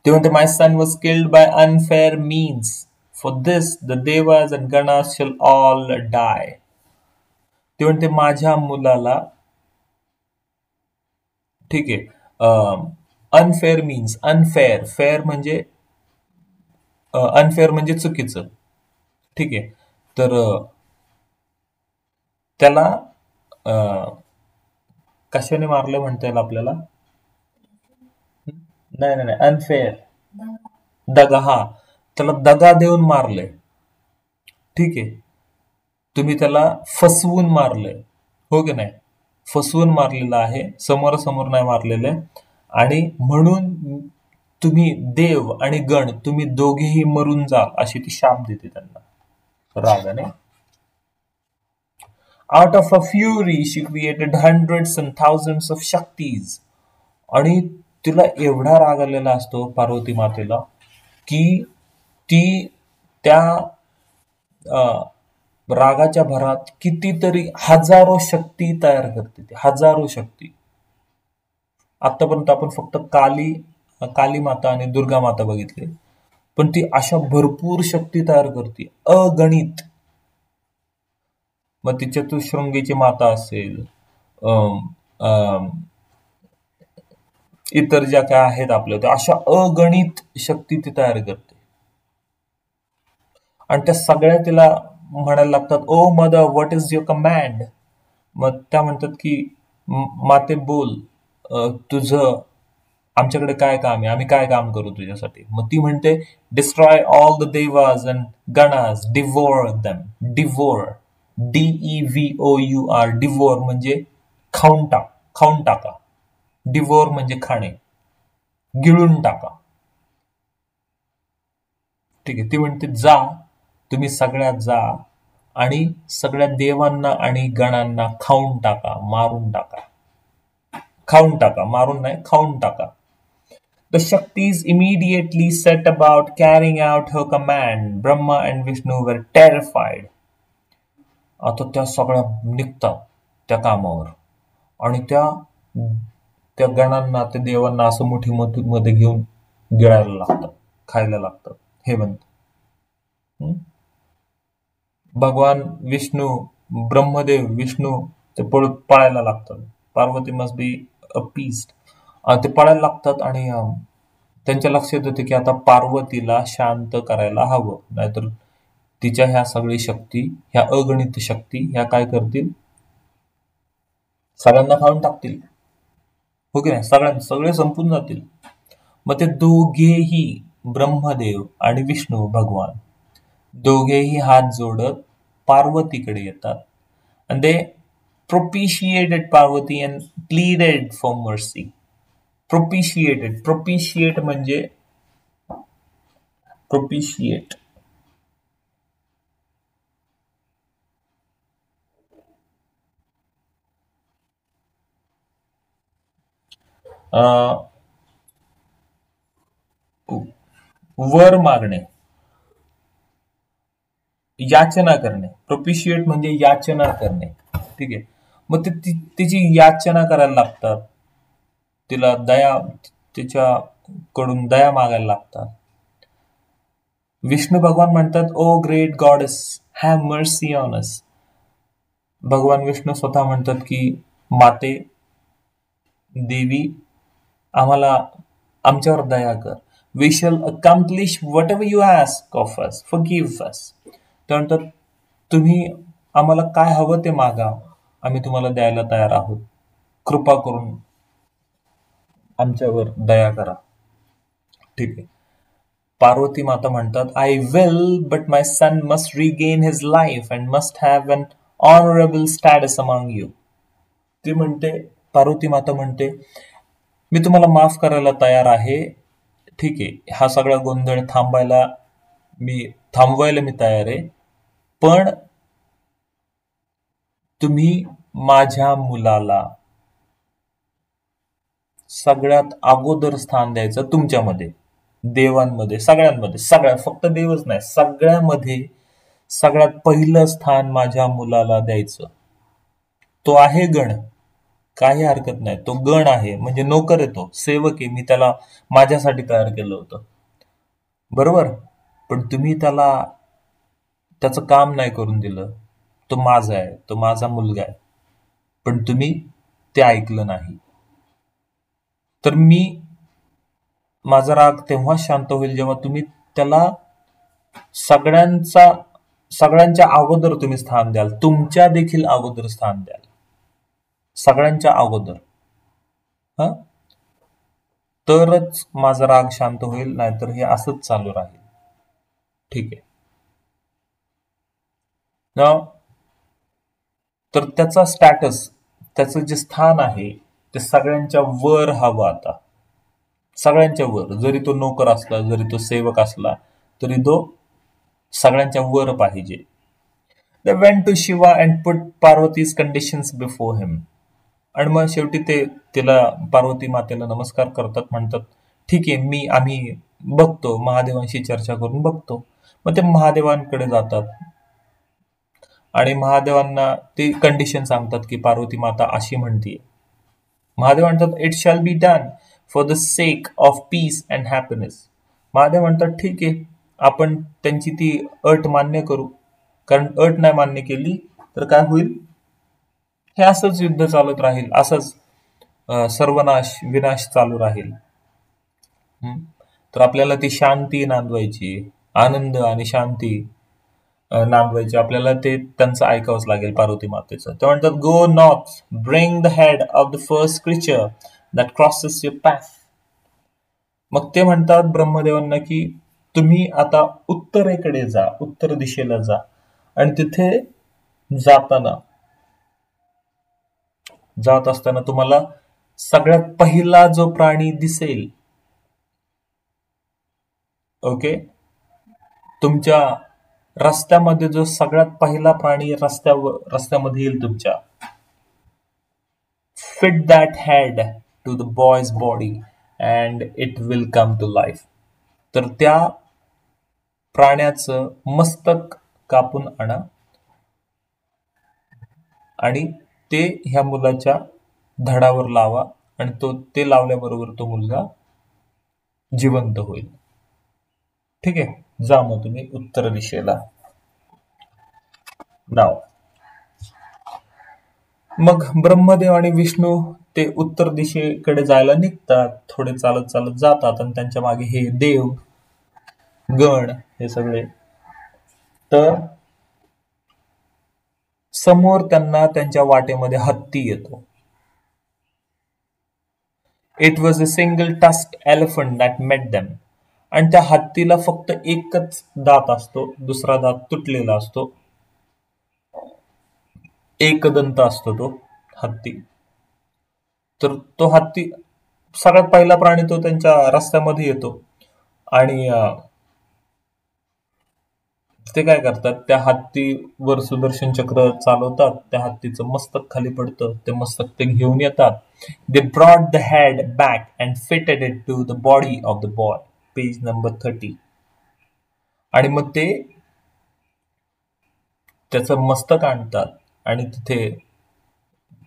ते म्हणते my son was killed by unfair means. For this the devas and ganas shall all die. ते म्हणते माझ्या मुलाला, ठीक आहे, अनफेअर मीन्स, फेअर म्हणजे चुकीचं. ठीक आहे, तर त्याला कशाने मारलं म्हणता येईल आपल्याला, नाही अनफेअर, दगा. हा, त्याला दगा देऊन मारलंय. ठीक आहे, तुम्ही त्याला फसवून मारलंय, हो की नाही. फसवून मारलेलं आहे, समोरासमोर नाही मारलेलं आहे. आणि म्हणून तुम्ही देव आणि गण तुम्ही दोघेही मरून जाल अशी ती शाप देते त्यांना रागाने. Out of a fury she created hundreds and thousands of Shaktis. आणि तिला एवढा राग आलेला असतो पार्वती मातेला की ती त्या रागाच्या भरात कितीतरी हजारो शक्ती तयार करते. हजारो शक्ती. आतापर्यंत आपण फक्त काली माता आणि दुर्गा माता बघितले, पण ती अशा भरपूर शक्ती तयार करते, अगणित. मग ती चतुशृंगीची माता असेल, इतर ज्या काय आहेत आपल्या, त्या अशा अगणित शक्ती ती तयार करते. आणि त्या सगळ्या तिला म्हणायला लागतात, oh mother what is your command. मग त्या म्हणतात की माते बोल, तुझं आमच्याकडे काय काम आहे, आम्ही काय काम करू तुझ्यासाठी. मग ती म्हणते destroy all the Dewas and गणास, devour them. Devour, DEVOUR, devour म्हणजे खाऊन टाका. डिवोर म्हणजे खाणे, गिळून टाका. ठीक आहे. ती म्हणते जा, तुम्ही सगळ्यात जा आणि सगळ्या देवांना आणि गणांना खाऊन टाका, मारून टाका. खाऊन टाका, मारून नाही, खाऊन टाका. The Shaktis immediately set about carrying out her command. Brahma and Vishnu were terrified. आता त्या सगळ्या निघतात त्या कामावर आणि त्या गणांना, त्या देवांना असं मोठी मध्ये घेऊन गिळायला लागतात, खायला लागतात. हे म्हणत भगवान विष्णू, ब्रह्मदेव विष्णू ते पळायला लागतात. Parvati must be appeased. ते पळायला लागतात आणि त्यांच्या लक्षात येते की आता पार्वतीला शांत करायला हवं, नाहीतर तिच्या ह्या सगळी शक्ती, ह्या अगणित शक्ती ह्या काय करतील, सगळ्यांना खाऊन टाकतील. हो की नाही, सगळे संपून जातील. मग ते दोघेही, ब्रह्मदेव आणि विष्णू भगवान, दोघेही हात जोडत पार्वतीकडे येतात. and they propitiated Parvati and pleaded for mercy. Propitiate म्हणजे propitiate वर मागणे, याचना करणे. प्रोपिशिएट म्हणजे याचना करणे. ठीक आहे. मग ते तिची याचना करायला लागतात, तिला तिच्याकडून दया मागायला लागतात. विष्णू भगवान म्हणतात, oh great goddess, have mercy on us. भगवान विष्णू स्वतः म्हणतात की माते, देवी, आमच्यावर दया कर. We shall accomplish whatever you ask of us, forgive us. त्यानंतर तुम्ही आम्हाला काय हवं ते मागा, आम्ही तुम्हाला द्यायला तयार आहोत. कृपा करून आमच्यावर दया करा. ठीक आहे. पार्वती माता म्हणतात, I will, but my son must regain his life and must have an honourable status among you. ती म्हणते, पार्वती माता म्हणते, मी तुम्हाला माफ करायला तयार आहे. ठीक आहे, हा सगळा गोंधळ थांबवायला मी तयार आहे, पण तुम्ही माझ्या मुलाला सगळ्यात अगोदर स्थान द्यायचं तुमच्यामध्ये, देवांमध्ये, सगळ्या, फक्त देवच नाही, सगळ्यामध्ये सगळ्यात पहिलं स्थान माझ्या मुलाला द्यायचं. तो आहे गण, काही हरकत नाही, तो गण आहे, म्हणजे नोकर आहे, तो सेवक आहे, मी त्याला माझ्यासाठी तयार केलं होतं, बरोबर. पण तुम्ही त्याचं काम नाही करून दिलं. तो माझा आहे, तो माझा मुलगा आहे, पण तुम्ही ते ऐकलं नाही. तर माझा राग तेव्हा शांत होईल जेव्हा तुम्ही त्याला सगळ्यांच्या अगोदर तुम्ही स्थान द्याल, तुमच्या देखील अगोदर स्थान द्याल, सगळ्यांच्या अगोदर. तरच माझा राग शांत होईल, नाहीतर हे असंच चालू राहील. ठीक आहे. तर त्याचा स्टॅटस, त्याचं जे स्थान आहे ते सगळ्यांच्या वर हवं आता. सगळ्यांच्या वर, जरी तो नोकर असला, जरी तो सेवक असला, तरी तो सगळ्यांच्या वर पाहिजे. They went to Shiva and put Parvati's conditions before him. आणि मग शेवटी ते तिला पार्वती मातेला नमस्कार करतात, म्हणतात ठीक आहे, आम्ही बघतो, महादेवांशी चर्चा करून बघतो. मग ते महादेवांकडे जातात आणि महादेवांना ते कंडिशन सांगतात की पार्वती माता अशी म्हणतीये. महादेव म्हणतात it shall be done for the sake of peace and happiness. Mahadev म्हणतात ठीक आहे, आपण त्यांची ती अट मान्य करू, कारण अट नाही मान्य केली तर काय होईल, हे असंच युद्ध चालत राहील, असंच सर्वनाश विनाश चालू राहील. तर आपल्याला ती शांती नांदवायची, आनंद आणि शांती नांदवायची, आपल्याला ते त्यांचं ऐकावंच लागेल पार्वती मातेचं. ते म्हणतात go north, bring the head of the first creature that crosses your path. मग ते म्हणतात ब्रह्मदेवांना की तुम्ही आता उत्तरेकडे जा, उत्तर दिशेला जा, आणि तिथे जात असताना तुम्हाला सगळ्यात पहिला जो प्राणी दिसेल, ओके, तुमच्या रस्त्यामध्ये जो सगळ्यात पहिला प्राणी रस्त्यामध्ये येईल तुमच्या, fit that head to the boy's body and it will come to life. तर त्या प्राण्याचं मस्तक कापून आणा आणि ते ह्या मुलाच्या धडावर लावा, आणि ते लावल्याबरोबर तो मुलगा जिवंत होईल. ठीक आहे, जा मग तुम्ही उत्तर दिशेला. नाव मग ब्रह्मदेव आणि विष्णू ते उत्तर दिशेकडे जायला निघतात, थोडे चालत चालत जातात, आणि त्यांच्या मागे हे देव गण हे सगळे. तर समोर त्यांना त्यांच्या वाटेमध्ये हत्ती येतो. It was a single tusked elephant that met them. आणि त्या हत्तीला फक्त एकच दात असतो, दुसरा दात तुटलेला असतो, एकदंत असतो तो हत्ती. तर तो हत्ती सगळ्यात पहिला प्राणी तो त्यांच्या रस्त्यामध्ये येतो, आणि ते काय करतात, त्या हत्तीवर सुदर्शन चक्र चालवतात, त्या हत्तीचं मस्तक खाली पडतं, ते मस्तक ते घेऊन येतात. They brought the head back and fitted it to the body of the boy, page number 30. आणि मग ते त्याचं मस्तक आणतात आणि तिथे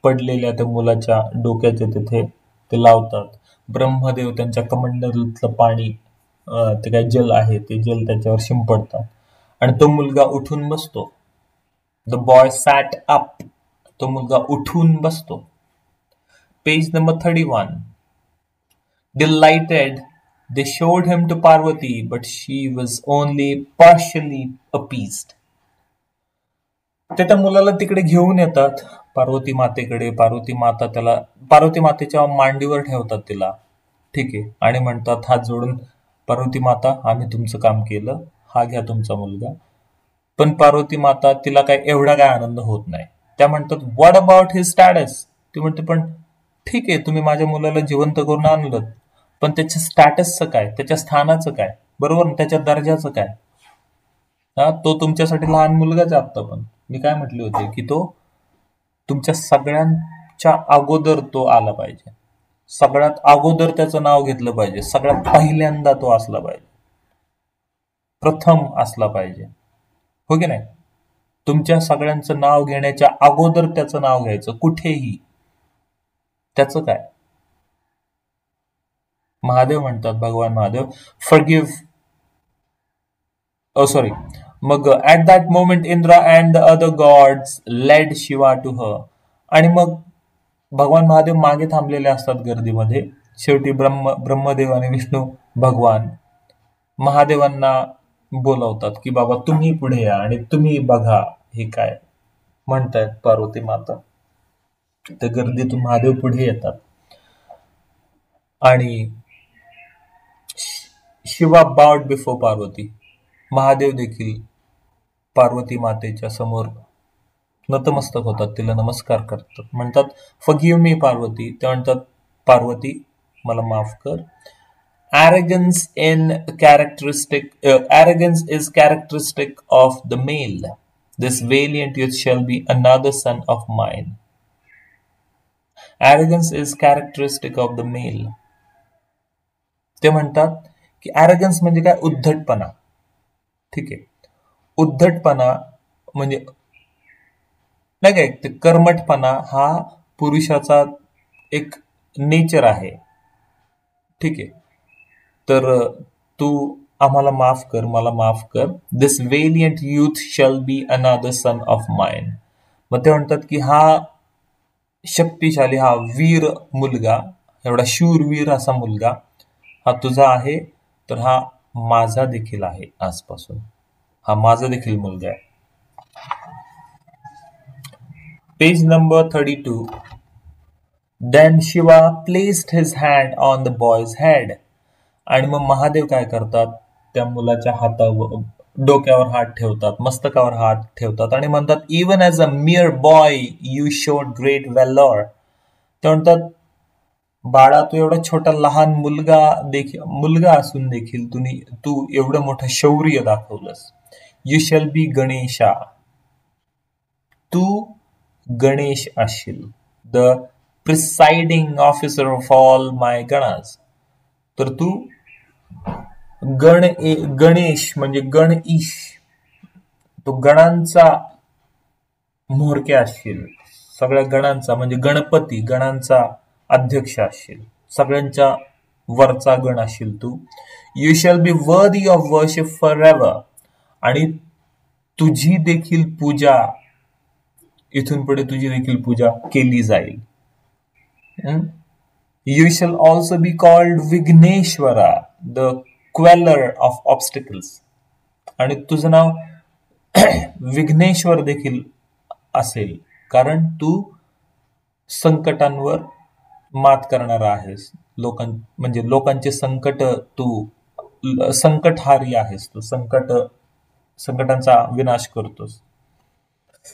पडलेल्या त्या मुलाच्या डोक्याचे तिथे ते लावतात. ब्रह्मदेव त्यांच्या कमंडलूतलं पाणी, ते काय जल आहे, ते जल त्याच्यावर शिंपडतात, आणि तो मुलगा उठून बसतो. द बॉय सॅट अप, तो मुलगा उठून बसतो. Page number 31. Delighted, they showed him to Parvati, but she was only partially appeased. ते त्या मुलाला तिकडे घेऊन येतात पार्वती मातेकडे. पार्वती मातेच्या मांडीवर ठेवतात तिला, ठीक आहे, आणि म्हणतात हात जोडून, पार्वती माता आम्ही तुमचं काम केलं, हा घ्या तुमचा मुलगा. पण पार्वती माता तिला एवढा काय आनंद होत नाही. त्या म्हणतात व्हॉट अबाउट हिज स्टॅटस. ती म्हणते पण ठीक आहे, तुम्ही माझ्या मुलाला जिवंत करून आणलं, पण त्याच्या स्टॅटसचं काय, त्याच्या स्थानाचं काय, बरोबर ना, त्याच्या दर्जाचं काय. तो तुमच्यासाठी लहान मुलगाच आहे. आता पण मी काय म्हटले होते की तो तुमच्या सगळ्यांच्या अगोदर तो आला पाहिजे, सगळ्यात अगोदर त्याचं नाव घेतलं पाहिजे, सगळ्यात पहिल्यांदा तो असला पाहिजे, प्रथम असला पाहिजे, हो की नाही. तुमच्या सगळ्यांचं नाव घेण्याच्या अगोदर त्याचं नाव घ्यायचं कुठेही. त्याचं काय. महादेव म्हणतात, भगवान महादेव, फॉरगिव्ह, सॉरी, मग at that moment Indra and the other gods led Shiva to her. आणि मग भगवान महादेव मागे थांबलेले असतात गर्दीमध्ये. शेवटी ब्रह्मदेव आणि विष्णू भगवान महादेवांना बोलावतात की बाबा तुम्ही पुढे या आणि तुम्ही बघा हे काय म्हणतायत पार्वती माता. त्या गर्दीतून महादेव पुढे येतात आणि शिवा बाउड बिफोर पार्वती. महादेव देखील पार्वती मातेच्या समोर नतमस्तक होतात, तिला नमस्कार करतात, म्हणतात फॉरगिव्ह मी पार्वती. ते म्हणतात पार्वती मला माफ कर. Arrogance is characteristic of the male. This valiant youth shall be another son of mine. Arrogance is characteristic of the male. ते म्हणतात की arrogance म्हणजे काय? उद्धटपणा. ठीक आहे. उद्धटपणा म्हणजे नाही काय, ते कर्मठपणा हा पुरुषाचा एक नेचर आहे. ठीक आहे. तर तू आम्हाला माफ कर, मला माफ कर. This valiant youth shall be another son of mine. मग ते म्हणतात की हा शक्तिशाली, हा वीर मुलगा, एवढा शूरवीर असा मुलगा हा तुझा आहे, तर हा माझा देखील आहे आजपासून. हा माझा देखील मुलगा आहे. Page number 32. Then Shiva placed his hand on the boy's head. आणि मग महादेव काय करतात? त्या मुलाच्या हातावर, डोक्यावर हात ठेवतात, मस्तकावर हात ठेवतात आणि म्हणतात, even as a mere boy you showed great valour. ते म्हणतात, बाळा, तू एवढा छोटा लहान मुलगा असून देखील तू एवढं मोठं शौर्य दाखवलंस. You shall be Ganesha. तू गणेश असशील. The presiding officer of all my ganas. तर तू गणेश म्हणजे गणईश, तो गणांचा म्होरक्या असशील. सगळ्या गणांचा म्हणजे गणपती, गणांचा अध्यक्ष असशील. सगळ्यांच्या वरचा गण असशील तू. You shall be worthy of worship for ever. आणि तुझी देखील पूजा, इथून पुढे तुझी देखील पूजा केली जाईल. You shall also be called Vigneshwara, the queller of obstacles. आणि तुझं नाव विघ्नेश्वर देखील असेल, कारण तू संकटांवर मात करणारा आहेस. म्हणजे लोकांचे संकट, तू संकटहारी आहेस. तू संकटांचा विनाश करतोस.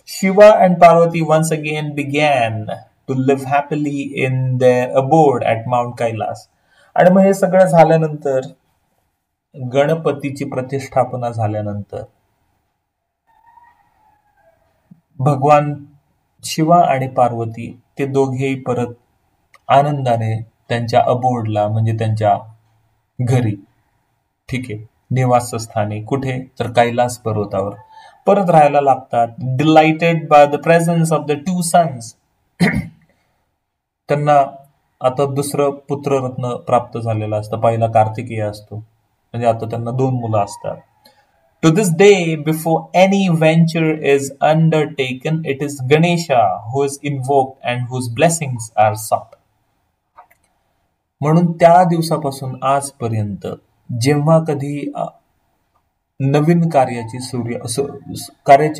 Shiva and Parvati once again began to live happily in their abode at Mount Kailas. आणि मग हे सगळं झाल्यानंतर, गणपतीची प्रतिष्ठापना झाल्यानंतर, भगवान शिवा आणि पार्वती ते दोघेही परत आनंदाने त्यांच्या अबोर्डला, म्हणजे त्यांच्या घरी, ठीक आहे, निवासस्थानी, कुठे तर कैलास पर्वतावर परत राहायला लागतात. Delighted by the presence of the two sons. त्यांना आता दुसरं पुत्ररत्न प्राप्त झालेलं असतं. पहिला कार्तिकेय असतो, म्हणजे आता त्यांना 2 मुलं असतात. To this day, before any venture is undertaken, it is Ganesha who is invoked and whose blessings are sought. म्हणून त्या दिवसापासून आजपर्यंत जेव्हा कधी नवीन कार्याची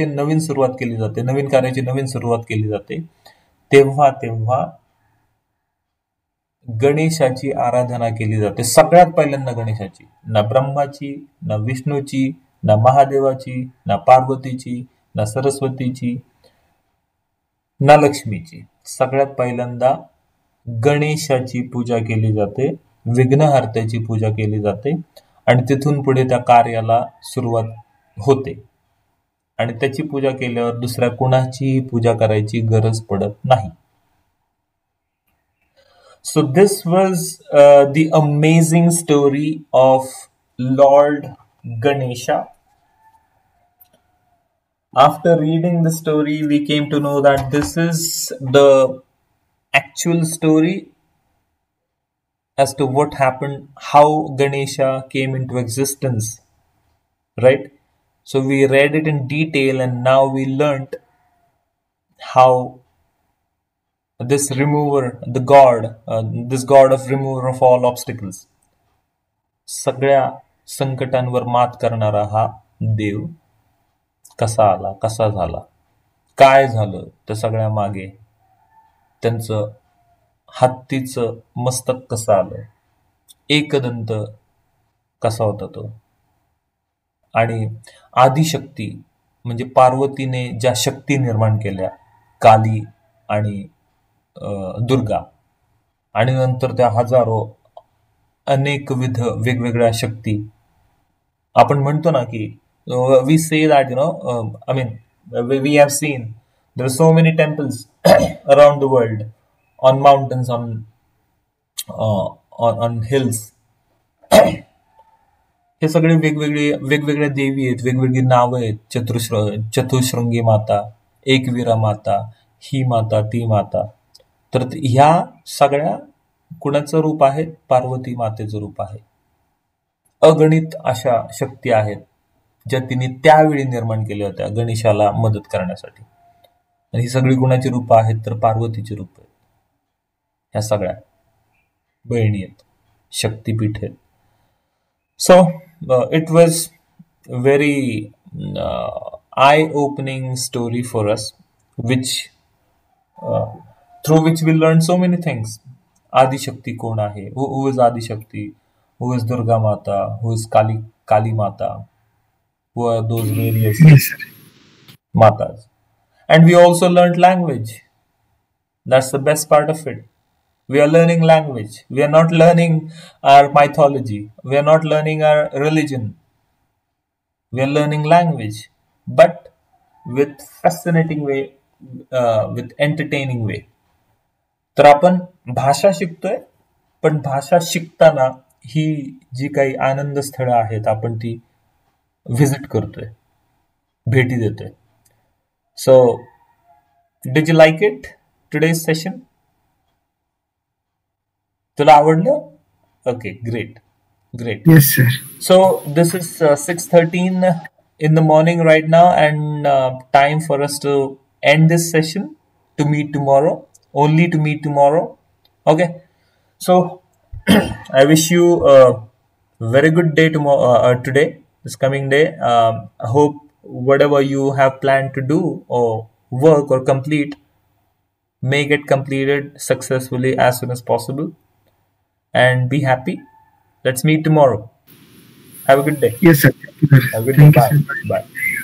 नवीन सुरुवात केली जाते, नवीन कार्याची नवीन सुरुवात केली जाते, तेव्हा तेव्हा गणेशाची आराधना केली जाते. सगळ्यात पहिल्यांदा गणेशाची, ना ब्रह्माची, ना विष्णूची, ना महादेवाची, ना पार्वतीची, ना सरस्वतीची, ना लक्ष्मीची. सगळ्यात पहिल्यांदा गणेशाची पूजा केली जाते, विघ्नहर्त्याची पूजा केली जाते, आणि तिथून पुढे त्या कार्याला सुरुवात होते. आणि त्याची पूजा केल्यावर दुसऱ्या कुणाचीही पूजा करायची गरज पडत नाही. So this was the amazing story of Lord Ganesha. After reading the story, we came to know that this is the actual story as to what happened, how Ganesha came into existence, right? So we read it in detail, and now we learnt how this remover, this god of remover of all obstacles, सगळ्या संकटांवर मात करणारा हा देव कसा आला, कसा झाला, काय झालं त्या सगळ्या मागे, त्यांचं हत्तीचं मस्तक कसं आलं, एकदंत कसा होता तो, आणि आदिशक्ती म्हणजे पार्वतीने ज्या शक्ती निर्माण केल्या, काली आणि दुर्गा, आणि नंतर त्या हजारो अनेकविध वेगवेगळ्या शक्ती. आपण म्हणतो ना की we say that I mean we have seen there are so many temples around the world, on mountains, on hills. हे सगळे वेगवेगळ्या देवी आहेत, वेगवेगळी नावं आहेत. चतुश्रृंगी माता, एकवीरा माता, ही माता, ती माता. तर ह्या सगळ्या कुणाचं रूप आहे? पार्वती मातेचं रूप आहे. अगणित अशा शक्ती आहेत ज्या तिने त्यावेळी निर्माण केल्या होत्या गणेशाला मदत करण्यासाठी. आणि ही सगळी कुणाची रूप आहेत? तर पार्वतीची रूप आहेत. ह्या सगळ्या बहिणी आहेत, शक्तीपीठ आहेत. So it was very eye-opening story for us, which through which we learned so many things. Adishakti कोण आहे? Who is Adishakti? Who is Durga Mata? Who is Kali Mata? Who are those various Yes, sir. matas? And we also learned language. That's the best part of it. We are learning language. We are not learning our mythology. We are not learning our religion. We are learning language, but with fascinating way, with entertaining way. तर आपण भाषा शिकतोय, पण भाषा शिकताना ही जी काही आनंद स्थळं आहेत आपण ती व्हिजिट करतोय, भेटी देतोय. So did you like it today's session? तुला आवडलं? Okay, great. Yes, sir. So this is 6:13 in the morning right now, and time for us to end this session, to meet tomorrow, only to meet tomorrow. Okay, so I wish you a very good day today, this coming day. I hope whatever you have planned to do or work or complete may get completed successfully as soon as possible. And be happy. Let's meet tomorrow. Have a good day. Yes, sir. Have a good day. Thank you, Bye. sir. Bye.